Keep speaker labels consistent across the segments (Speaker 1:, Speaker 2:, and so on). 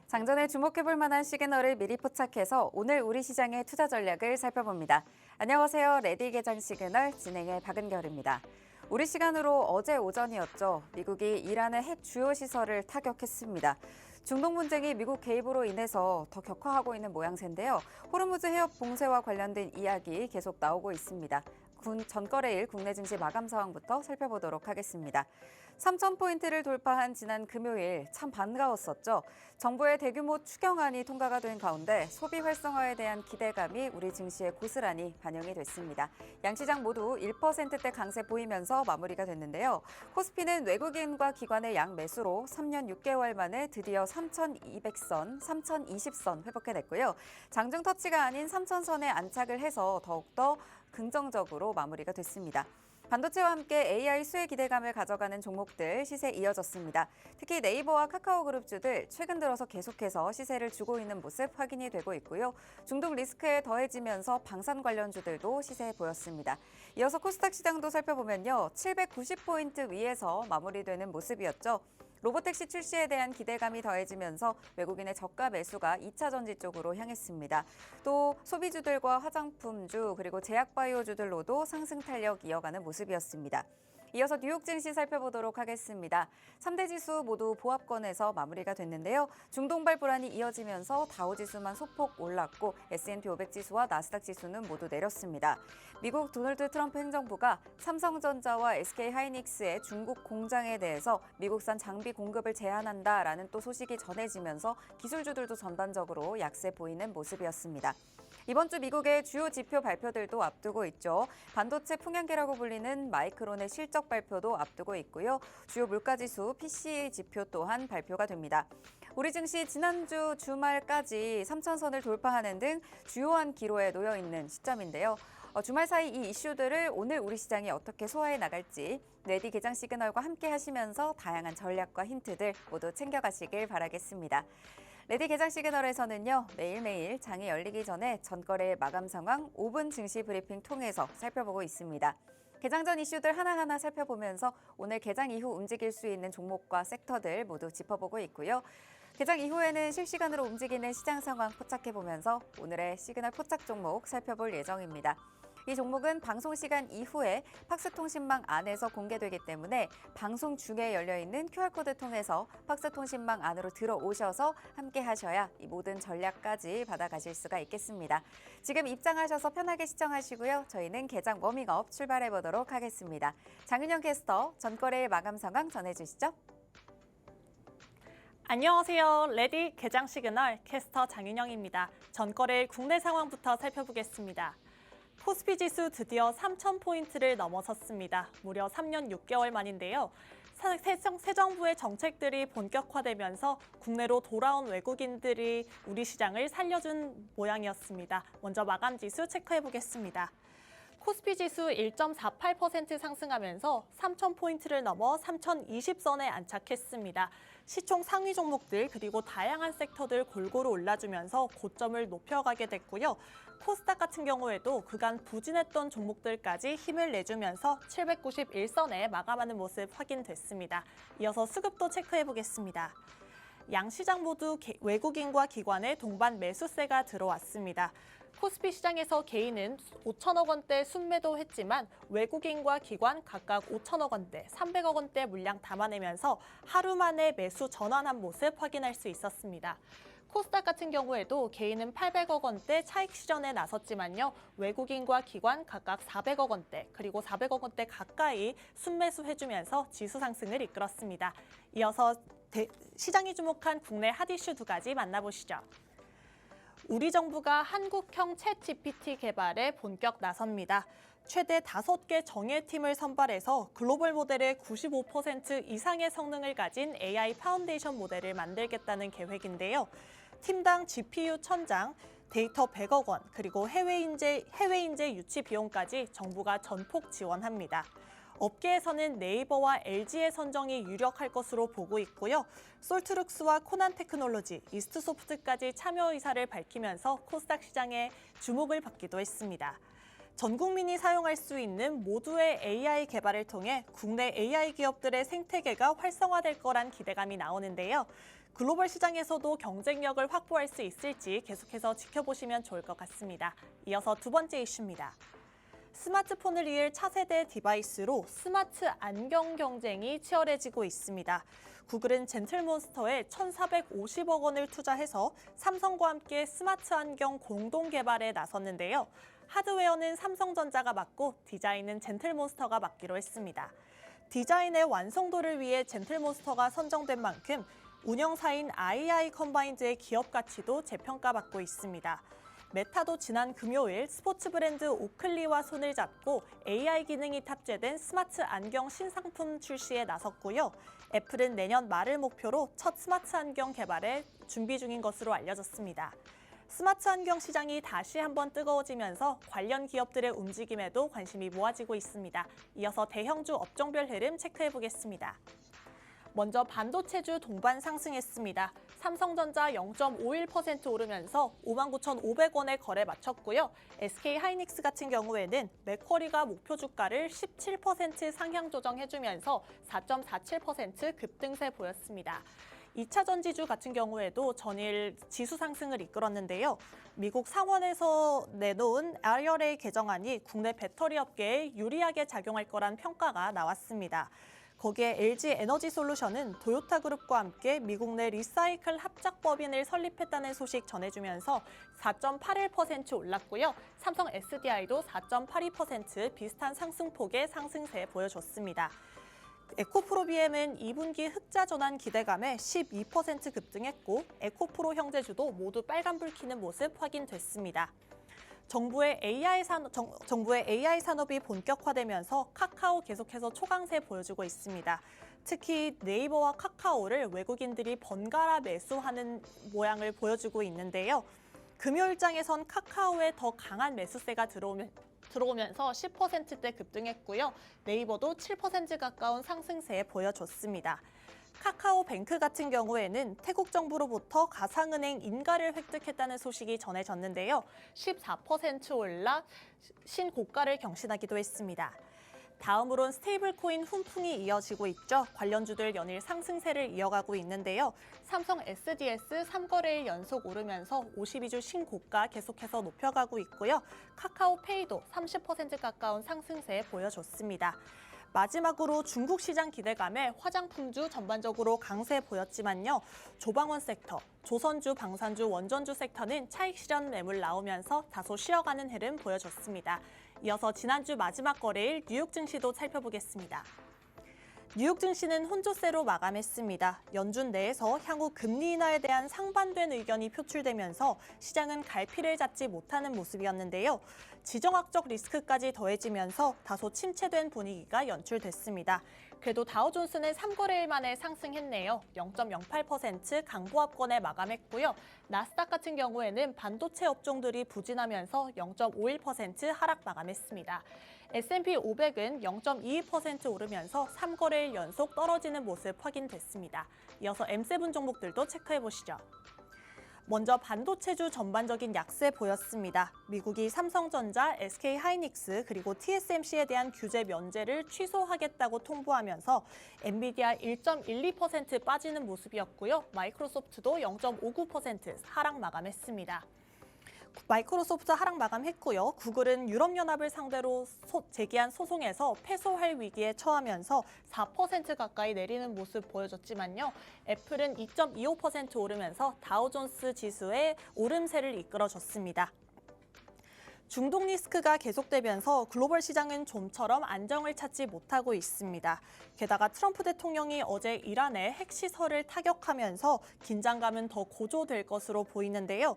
Speaker 1: 장전에 주목해볼 만한 시그널을 미리 포착해서 오늘 우리 시장의 투자 전략을 살펴봅니다. 안녕하세요. 레디 개장 시그널 진행의 박은결입니다. 우리 시간으로 어제 오전이었죠. 미국이 이란의 핵 주요 시설을 타격했습니다. 중동 분쟁이 미국 개입으로 인해서 더 격화하고 있는 모양새인데요. 호르무즈 해협 봉쇄와 관련된 이야기 계속 나오고 있습니다. 전거래일 국내 증시 마감 상황부터 살펴보도록 하겠습니다. 3,000포인트를 돌파한 지난 금요일 참 반가웠었죠. 정부의 대규모 추경안이 통과가 된 가운데 소비 활성화에 대한 기대감이 우리 증시에 고스란히 반영이 됐습니다. 양시장 모두 1%대 강세 보이면서 마무리가 됐는데요. 코스피는 외국인과 기관의 양매수로 3년 6개월 만에 드디어 3,200선, 3,020선 회복해냈고요. 장중 터치가 아닌 3,000선에 안착을 해서 더욱더 긍정적으로 마무리가 됐습니다. 반도체와 함께 AI 수혜 기대감을 가져가는 종목들 시세 이어졌습니다. 특히 네이버와 카카오그룹주들 최근 들어서 계속해서 시세를 주고 있는 모습 확인이 되고 있고요. 중동 리스크에 더해지면서 방산 관련주들도 시세에 보였습니다. 이어서 코스닥 시장도 살펴보면요. 790포인트 위에서 마무리되는 모습이었죠. 로보택시 출시에 대한 기대감이 더해지면서 외국인의 저가 매수가 2차 전지 쪽으로 향했습니다. 또 소비주들과 화장품주 그리고 제약바이오주들로도 상승 탄력 이어가는 모습이었습니다. 이어서 뉴욕 증시 살펴보도록 하겠습니다. 3대 지수 모두 보합권에서 마무리가 됐는데요. 중동발 불안이 이어지면서 다우지수만 소폭 올랐고 S&P 500 지수와 나스닥 지수는 모두 내렸습니다. 미국 도널드 트럼프 행정부가 삼성전자와 SK하이닉스의 중국 공장에 대해서 미국산 장비 공급을 제한한다라는 또 소식이 전해지면서 기술주들도 전반적으로 약세 보이는 모습이었습니다. 이번 주 미국의 주요 지표 발표들도 앞두고 있죠. 반도체 풍향계라고 불리는 마이크론의 실적 발표도 앞두고 있고요. 주요 물가지수 PCE 지표 또한 발표가 됩니다. 우리 증시 지난주 주말까지 3,000선을 돌파하는 등 주요한 기로에 놓여 있는 시점인데요. 주말 사이 이 이슈들을 오늘 우리 시장이 어떻게 소화해 나갈지 레디 개장 시그널과 함께 하시면서 다양한 전략과 힌트들 모두 챙겨가시길 바라겠습니다. 레디 개장 시그널에서는요, 매일매일 장이 열리기 전에 전거래 마감 상황 5분 증시 브리핑 통해서 살펴보고 있습니다. 개장 전 이슈들 하나하나 살펴보면서 오늘 개장 이후 움직일 수 있는 종목과 섹터들 모두 짚어보고 있고요. 개장 이후에는 실시간으로 움직이는 시장 상황 포착해보면서 오늘의 시그널 포착 종목 살펴볼 예정입니다. 이 종목은 방송 시간 이후에 팍스통신망 안에서 공개되기 때문에 방송 중에 열려있는 QR코드 통해서 팍스통신망 안으로 들어오셔서 함께 하셔야 이 모든 전략까지 받아가실 수가 있겠습니다. 지금 입장하셔서 편하게 시청하시고요. 저희는 개장 워밍업 출발해보도록 하겠습니다. 장윤영 캐스터, 전거래일 마감 상황 전해주시죠.
Speaker 2: 안녕하세요. 레디 개장 시그널 캐스터 장윤영입니다. 전거래일 국내 상황부터 살펴보겠습니다. 코스피 지수 드디어 3,000포인트를 넘어섰습니다. 무려 3년 6개월 만인데요. 새 정부의 정책들이 본격화되면서 국내로 돌아온 외국인들이 우리 시장을 살려준 모양이었습니다. 먼저 마감 지수 체크해 보겠습니다. 코스피 지수 1.48% 상승하면서 3,000포인트를 넘어 3,020선에 안착했습니다. 시총 상위 종목들 그리고 다양한 섹터들 골고루 올라주면서 고점을 높여가게 됐고요. 코스닥 같은 경우에도 그간 부진했던 종목들까지 힘을 내주면서 791선에 마감하는 모습 확인됐습니다. 이어서 수급도 체크해 보겠습니다. 양시장 모두 외국인과 기관의 동반 매수세가 들어왔습니다. 코스피 시장에서 개인은 5천억 원대 순매도했지만 외국인과 기관 각각 5천억 원대, 300억 원대 물량 담아내면서 하루 만에 매수 전환한 모습 확인할 수 있었습니다. 코스닥 같은 경우에도 개인은 800억 원대 차익 실현에 나섰지만요. 외국인과 기관 각각 400억 원대 그리고 400억 원대 가까이 순매수해주면서 지수 상승을 이끌었습니다. 이어서 시장이 주목한 국내 핫 이슈 두 가지 만나보시죠. 우리 정부가 한국형 챗GPT 개발에 본격 나섭니다. 최대 5개 정예팀을 선발해서 글로벌 모델의 95% 이상의 성능을 가진 AI 파운데이션 모델을 만들겠다는 계획인데요. 팀당 GPU 1,000장, 데이터 100억 원, 그리고 해외 인재 유치 비용까지 정부가 전폭 지원합니다. 업계에서는 네이버와 LG의 선정이 유력할 것으로 보고 있고요. 솔트룩스와 코난 테크놀로지, 이스트소프트까지 참여 의사를 밝히면서 코스닥 시장에 주목을 받기도 했습니다. 전 국민이 사용할 수 있는 모두의 AI 개발을 통해 국내 AI 기업들의 생태계가 활성화될 거란 기대감이 나오는데요. 글로벌 시장에서도 경쟁력을 확보할 수 있을지 계속해서 지켜보시면 좋을 것 같습니다. 이어서 두 번째 이슈입니다. 스마트폰을 이을 차세대 디바이스로 스마트 안경 경쟁이 치열해지고 있습니다. 구글은 젠틀몬스터에 1,450억 원을 투자해서 삼성과 함께 스마트 안경 공동 개발에 나섰는데요. 하드웨어는 삼성전자가 맡고 디자인은 젠틀몬스터가 맡기로 했습니다. 디자인의 완성도를 위해 젠틀몬스터가 선정된 만큼 운영사인 II 컴바인드의 기업 가치도 재평가받고 있습니다. 메타도 지난 금요일 스포츠 브랜드 오클리와 손을 잡고 AI 기능이 탑재된 스마트 안경 신상품 출시에 나섰고요. 애플은 내년 말을 목표로 첫 스마트 안경 개발에 준비 중인 것으로 알려졌습니다. 스마트 안경 시장이 다시 한번 뜨거워지면서 관련 기업들의 움직임에도 관심이 모아지고 있습니다. 이어서 대형주 업종별 흐름 체크해 보겠습니다. 먼저 반도체주 동반 상승했습니다. 삼성전자 0.51% 오르면서 59,500원에 거래 마쳤고요. SK하이닉스 같은 경우에는 맥쿼리가 목표 주가를 17% 상향 조정해주면서 4.47% 급등세 보였습니다. 2차 전지주 같은 경우에도 전일 지수 상승을 이끌었는데요. 미국 상원에서 내놓은 IRA 개정안이 국내 배터리 업계에 유리하게 작용할 거란 평가가 나왔습니다. 거기에 LG 에너지 솔루션은 도요타 그룹과 함께 미국 내 리사이클 합작 법인을 설립했다는 소식 전해주면서 4.81% 올랐고요. 삼성 SDI도 4.82% 비슷한 상승폭의 상승세 보여줬습니다. 에코프로비엠은 2분기 흑자 전환 기대감에 12% 급등했고 에코프로 형제주도 모두 빨간불 켜는 모습 확인됐습니다. 정부의 AI 산업이 본격화되면서 카카오 계속해서 초강세 보여주고 있습니다. 특히 네이버와 카카오를 외국인들이 번갈아 매수하는 모양을 보여주고 있는데요. 금요일장에선 카카오에 더 강한 매수세가 들어오면서 10%대 급등했고요. 네이버도 7% 가까운 상승세 보여줬습니다. 카카오뱅크 같은 경우에는 태국 정부로부터 가상은행 인가를 획득했다는 소식이 전해졌는데요. 14% 올라 신고가를 경신하기도 했습니다. 다음으론 스테이블코인 훈풍이 이어지고 있죠. 관련주들 연일 상승세를 이어가고 있는데요. 삼성 SDS 3거래일 연속 오르면서 52주 신고가 계속해서 높여가고 있고요. 카카오페이도 30% 가까운 상승세 보여줬습니다. 마지막으로 중국 시장 기대감에 화장품주 전반적으로 강세 보였지만요. 조방원 섹터, 조선주, 방산주, 원전주 섹터는 차익 실현 매물 나오면서 다소 쉬어가는 흐름 보여줬습니다. 이어서 지난주 마지막 거래일 뉴욕 증시도 살펴보겠습니다. 뉴욕 증시는 혼조세로 마감했습니다. 연준 내에서 향후 금리 인하에 대한 상반된 의견이 표출되면서 시장은 갈피를 잡지 못하는 모습이었는데요. 지정학적 리스크까지 더해지면서 다소 침체된 분위기가 연출됐습니다. 그래도 다우존스는 3거래일 만에 상승했네요. 0.08% 강보합권에 마감했고요. 나스닥 같은 경우에는 반도체 업종들이 부진하면서 0.51% 하락 마감했습니다. S&P 500은 0.22% 오르면서 3거래일 연속 떨어지는 모습 확인됐습니다. 이어서 M7 종목들도 체크해 보시죠. 먼저 반도체주 전반적인 약세 보였습니다. 미국이 삼성전자, SK하이닉스 그리고 TSMC에 대한 규제 면제를 취소하겠다고 통보하면서 엔비디아 1.12% 빠지는 모습이었고요. 마이크로소프트도 0.59% 하락 마감했습니다. 마이크로소프트 하락 마감했고요. 구글은 유럽연합을 상대로 제기한 소송에서 패소할 위기에 처하면서 4% 가까이 내리는 모습 보여줬지만요. 애플은 2.25% 오르면서 다우존스 지수의 오름세를 이끌어줬습니다. 중동 리스크가 계속되면서 글로벌 시장은 좀처럼 안정을 찾지 못하고 있습니다. 게다가 트럼프 대통령이 어제 이란의 핵시설을 타격하면서 긴장감은 더 고조될 것으로 보이는데요.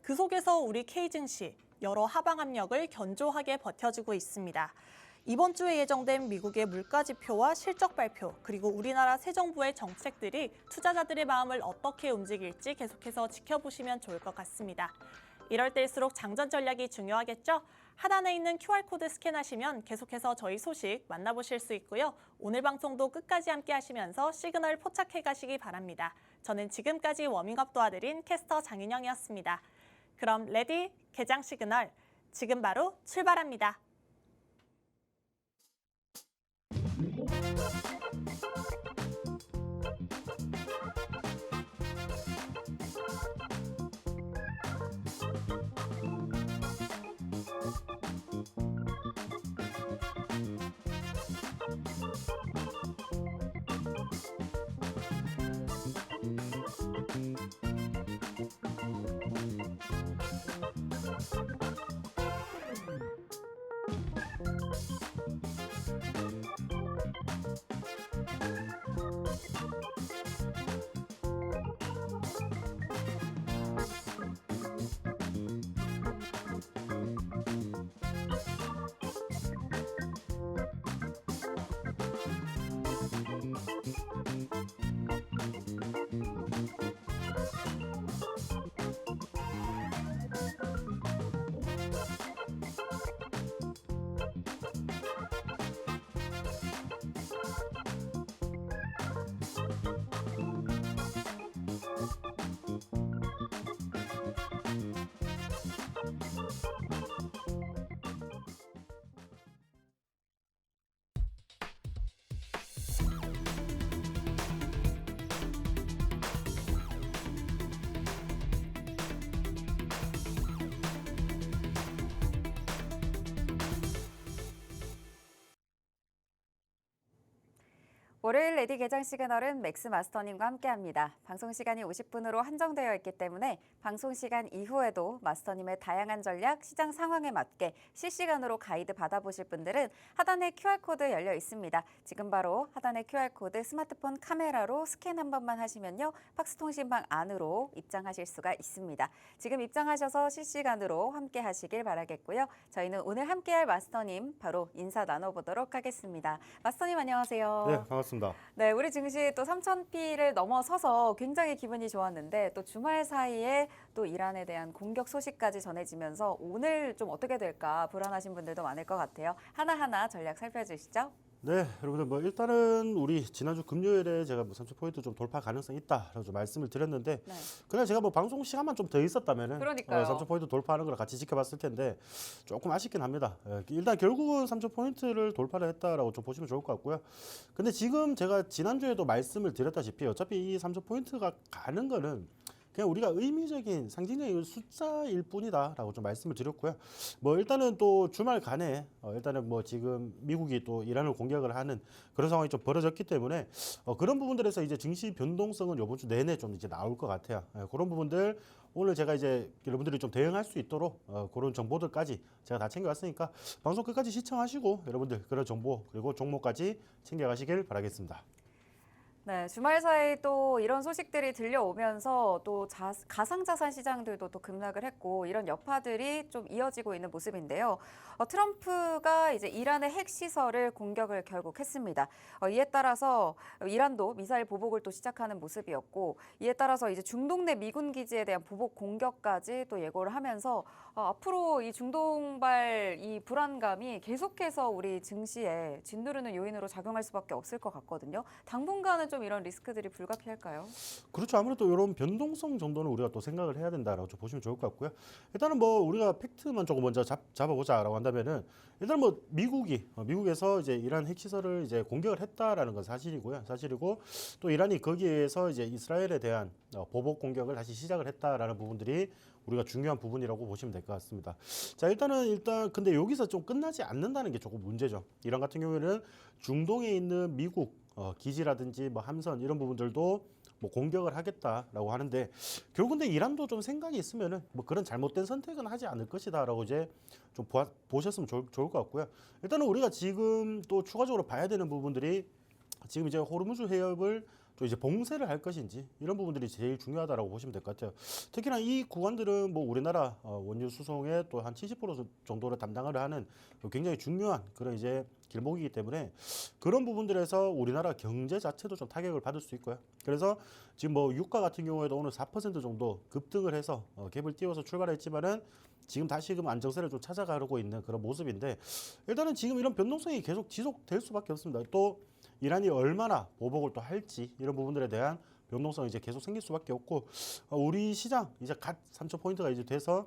Speaker 2: 그 속에서 우리 K증시 여러 하방 압력을 견조하게 버텨주고 있습니다. 이번 주에 예정된 미국의 물가 지표와 실적 발표, 그리고 우리나라 새 정부의 정책들이 투자자들의 마음을 어떻게 움직일지 계속해서 지켜보시면 좋을 것 같습니다. 이럴 때일수록 장전 전략이 중요하겠죠? 하단에 있는 QR코드 스캔하시면 계속해서 저희 소식 만나보실 수 있고요. 오늘 방송도 끝까지 함께 하시면서 시그널 포착해 가시기 바랍니다. 저는 지금까지 워밍업 도와드린 캐스터 장윤영이었습니다. 그럼 레디 개장 시그널 지금 바로 출발합니다.
Speaker 1: 월요일 레디 개장 시그널은 맥스 마스터님과 함께합니다. 방송 시간이 50분으로 한정되어 있기 때문에 방송 시간 이후에도 마스터님의 다양한 전략, 시장 상황에 맞게 실시간으로 가이드 받아보실 분들은 하단에 QR코드 열려 있습니다. 지금 바로 하단의 QR코드 스마트폰 카메라로 스캔 한 번만 하시면요. 팍스통신방 안으로 입장하실 수가 있습니다. 지금 입장하셔서 실시간으로 함께 하시길 바라겠고요. 저희는 오늘 함께할 마스터님 바로 인사 나눠보도록 하겠습니다. 마스터님 안녕하세요.
Speaker 3: 네, 반갑습니다.
Speaker 1: 네, 우리 증시 또 3,000피를 넘어서서 굉장히 기분이 좋았는데 또 주말 사이에 또 이란에 대한 공격 소식까지 전해지면서 오늘 좀 어떻게 될까 불안하신 분들도 많을 것 같아요. 하나하나 전략 살펴주시죠.
Speaker 3: 네, 여러분들 뭐 일단은 우리 지난주 금요일에 제가 뭐 3,000포인트 좀 돌파 가능성이 있다라고 좀 말씀을 드렸는데
Speaker 1: 네.
Speaker 3: 그날 제가 뭐 방송 시간만 좀 더 있었다면은
Speaker 1: 그러니까요.
Speaker 3: 3,000포인트 돌파하는 걸 같이 지켜봤을 텐데 조금 아쉽긴 합니다. 일단 결국은 3,000포인트를 돌파를 했다라고 좀 보시면 좋을 것 같고요. 근데 지금 제가 지난주에도 말씀을 드렸다시피 어차피 이 3,000포인트가 가는 거는 그냥 우리가 의미적인 상징적인 숫자일 뿐이다라고 좀 말씀을 드렸고요. 뭐 일단은 또 주말간에 일단은 뭐 지금 미국이 또 이란을 공격을 하는 그런 상황이 좀 벌어졌기 때문에 그런 부분들에서 이제 증시 변동성은 이번 주 내내 좀 이제 나올 것 같아요. 그런 부분들 오늘 제가 이제 여러분들이 좀 대응할 수 있도록 그런 정보들까지 제가 다 챙겨왔으니까 방송 끝까지 시청하시고 여러분들 그런 정보 그리고 종목까지 챙겨가시길 바라겠습니다.
Speaker 1: 네, 주말 사이 또 이런 소식들이 들려오면서 또 가상자산 시장들도 또 급락을 했고 이런 여파들이 좀 이어지고 있는 모습인데요. 트럼프가 이제 이란의 핵시설을 공격을 결국 했습니다. 이에 따라서 이란도 미사일 보복을 또 시작하는 모습이었고 이에 따라서 이제 중동 내 미군 기지에 대한 보복 공격까지 또 예고를 하면서 앞으로 이 중동발 이 불안감이 계속해서 우리 증시에 짓누르는 요인으로 작용할 수밖에 없을 것 같거든요. 당분간은 좀 이런 리스크들이 불가피할까요?
Speaker 3: 그렇죠. 아무래도 이런 변동성 정도는 우리가 또 생각을 해야 된다라고 좀 보시면 좋을 것 같고요. 일단은 뭐 우리가 팩트만 조금 먼저 잡아보자라고 한다면은 일단 뭐 미국에서 이제 이란 핵시설을 이제 공격을 했다라는 건 사실이고요. 사실이고 또 이란이 거기에서 이제 이스라엘에 대한 보복 공격을 다시 시작을 했다라는 부분들이 우리가 중요한 부분이라고 보시면 될 것 같습니다. 자, 일단 근데 여기서 좀 끝나지 않는다는 게 조금 문제죠. 이란 같은 경우에는 중동에 있는 미국 기지라든지 뭐 함선 이런 부분들도 뭐 공격을 하겠다라고 하는데 결국 근데 이란도 좀 생각이 있으면은 뭐 그런 잘못된 선택은 하지 않을 것이다라고 이제 좀 보셨으면 좋을 것 같고요. 일단은 우리가 지금 또 추가적으로 봐야 되는 부분들이 지금 이제 호르무즈 해협을 또 이제 봉쇄를 할 것인지 이런 부분들이 제일 중요하다라고 보시면 될 것 같아요. 특히나 이 구간들은 뭐 우리나라 원유 수송의 또 한 70% 정도를 담당을 하는 굉장히 중요한 그런 이제 길목이기 때문에 그런 부분들에서 우리나라 경제 자체도 좀 타격을 받을 수 있고요. 그래서 지금 뭐 유가 같은 경우에도 오늘 4% 정도 급등을 해서 갭을 띄워서 출발했지만은 지금 다시금 안정세를 좀 찾아가고 있는 그런 모습인데 일단은 지금 이런 변동성이 계속 지속될 수밖에 없습니다. 또 이란이 얼마나 보복을 또 할지 이런 부분들에 대한 변동성이 이제 계속 생길 수밖에 없고 우리 시장 이제 갓 3,000포인트가 이제 돼서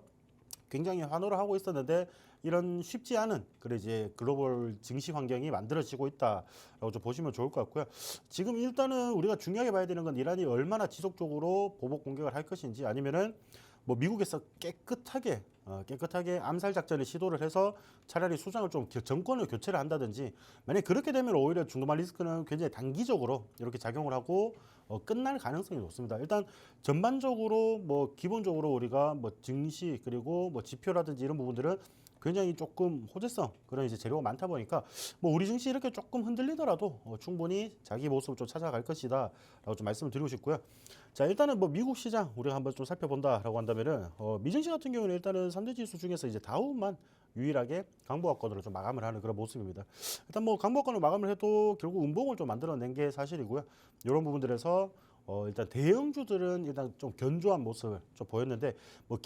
Speaker 3: 굉장히 환호를 하고 있었는데 이런 쉽지 않은 그래 이제 글로벌 증시 환경이 만들어지고 있다라고 좀 보시면 좋을 것 같고요. 지금 일단은 우리가 중요하게 봐야 되는 건 이란이 얼마나 지속적으로 보복 공격을 할 것인지 아니면은 뭐 미국에서 깨끗하게 암살 작전을 시도를 해서 차라리 수장을 좀 정권을 교체를 한다든지 만약 그렇게 되면 오히려 중도만 리스크는 굉장히 단기적으로 이렇게 작용을 하고 끝날 가능성이 높습니다. 일단 전반적으로 뭐 기본적으로 우리가 뭐 증시 그리고 뭐 지표라든지 이런 부분들은 굉장히 조금 호재성 그런 이제 재료가 많다 보니까 뭐 우리 증시 이렇게 조금 흔들리더라도 충분히 자기 모습을 좀 찾아갈 것이다라고 좀 말씀을 드리고 싶고요. 자, 일단은 뭐 미국 시장 우리가 한번 좀 살펴본다라고 한다면은 미증시 같은 경우는 일단은 3대 지수 중에서 이제 다우만 유일하게 강보합권으로 좀 마감을 하는 그런 모습입니다. 일단 뭐 강보합권을 마감을 해도 결국 운봉을 좀 만들어낸 게 사실이고요. 이런 부분들에서 일단 대형주들은 일단 좀 견조한 모습을 좀 보였는데 뭐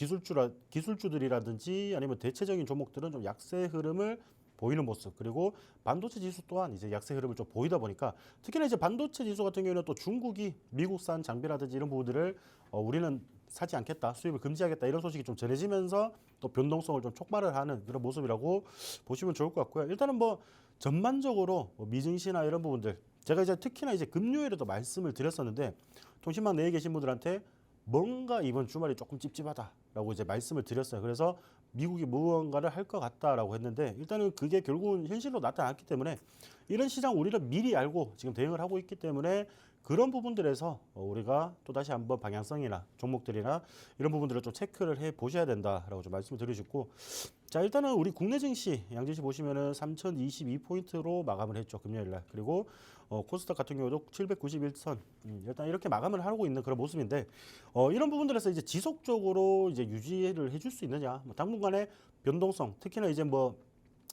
Speaker 3: 기술주들이라든지 아니면 대체적인 종목들은 좀 약세 흐름을 보이는 모습 그리고 반도체 지수 또한 이제 약세 흐름을 좀 보이다 보니까 특히나 이제 반도체 지수 같은 경우에는 또 중국이 미국산 장비라든지 이런 부분들을 우리는 사지 않겠다 수입을 금지하겠다 이런 소식이 좀 전해지면서 또 변동성을 좀 촉발을 하는 그런 모습이라고 보시면 좋을 것 같고요. 일단은 뭐 전반적으로 뭐 미증시나 이런 부분들 제가 이제 특히나 이제 금요일에도 말씀을 드렸었는데 통신망 내에 계신 분들한테 뭔가 이번 주말이 조금 찝찝하다라고 이제 말씀을 드렸어요. 그래서 미국이 무언가를 할 것 같다라고 했는데 일단은 그게 결국은 현실로 나타났기 때문에 이런 시장 우리는 미리 알고 지금 대응을 하고 있기 때문에 그런 부분들에서 우리가 또 다시 한번 방향성이나 종목들이나 이런 부분들을 좀 체크를 해 보셔야 된다라고 좀 말씀을 드리고 싶고, 자 일단은 우리 국내 증시 양지시 보시면은 3,022포인트로 마감을 했죠, 금요일 날. 그리고 코스닥 같은 경우도 791선 일단 이렇게 마감을 하고 있는 그런 모습인데, 이런 부분들에서 이제 지속적으로 이제 유지를 해줄 수 있느냐, 뭐 당분간의 변동성, 특히나 이제 뭐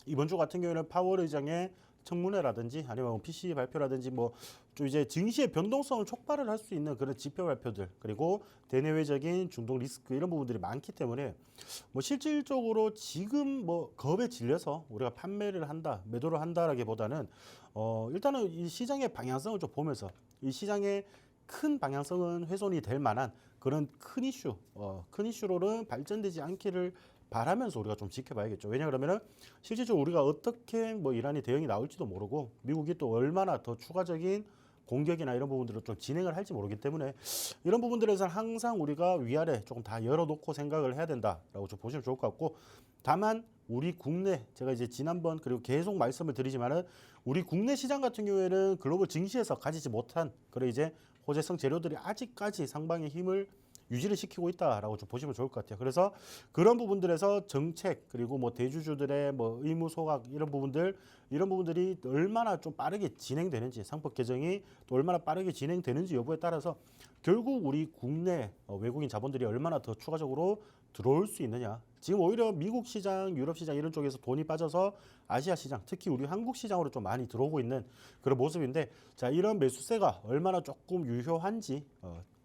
Speaker 3: 이번 주 같은 경우에는 파월 의장의 청문회라든지 아니면 PC 발표라든지 뭐 좀 이제 증시의 변동성을 촉발을 할 수 있는 그런 지표 발표들, 그리고 대내외적인 중동 리스크 이런 부분들이 많기 때문에 뭐 실질적으로 지금 뭐 겁에 질려서 우리가 판매를 한다, 매도를 한다라기보다는 일단은 이 시장의 방향성을 좀 보면서 이 시장의 큰 방향성은 훼손이 될 만한 그런 큰 이슈, 큰 이슈로는 발전되지 않기를 바라면서 우리가 좀 지켜봐야겠죠. 왜냐 그러면은 실질적으로 우리가 어떻게 뭐 이란이 대응이 나올지도 모르고 미국이 또 얼마나 더 추가적인 공격이나 이런 부분들을 좀 진행을 할지 모르기 때문에 이런 부분들에서는 항상 우리가 위아래 조금 다 열어놓고 생각을 해야 된다라고 좀 보시면 좋을 것 같고, 다만 우리 국내, 제가 이제 지난번 그리고 계속 말씀을 드리지만은 우리 국내 시장 같은 경우에는 글로벌 증시에서 가지지 못한 그런 이제 호재성 재료들이 아직까지 상방의 힘을 유지를 시키고 있다라고 좀 보시면 좋을 것 같아요. 그래서 그런 부분들에서 정책, 그리고 뭐 대주주들의 뭐 의무 소각 이런 부분들이 얼마나 좀 빠르게 진행되는지, 상법 개정이 또 얼마나 빠르게 진행되는지 여부에 따라서 결국 우리 국내 외국인 자본들이 얼마나 더 추가적으로 들어올 수 있느냐. 지금 오히려 미국 시장, 유럽 시장 이런 쪽에서 돈이 빠져서 아시아 시장, 특히 우리 한국 시장으로 좀 많이 들어오고 있는 그런 모습인데, 자 이런 매수세가 얼마나 조금 유효한지,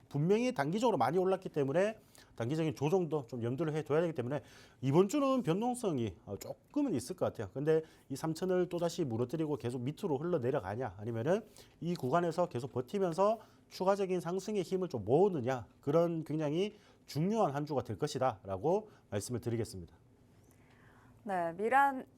Speaker 3: 분명히 단기적으로 많이 올랐기 때문에 단기적인 조정도 좀 염두를 해둬야 되기 때문에 이번 주는 변동성이 조금은 있을 것 같아요. 근데 이 3천을 또다시 무너뜨리고 계속 밑으로 흘러내려가냐, 아니면은 이 구간에서 계속 버티면서 추가적인 상승의 힘을 좀 모으느냐, 그런 굉장히 중요한 한 주가 될 것이다 라고 말씀을 드리겠습니다.
Speaker 1: 네,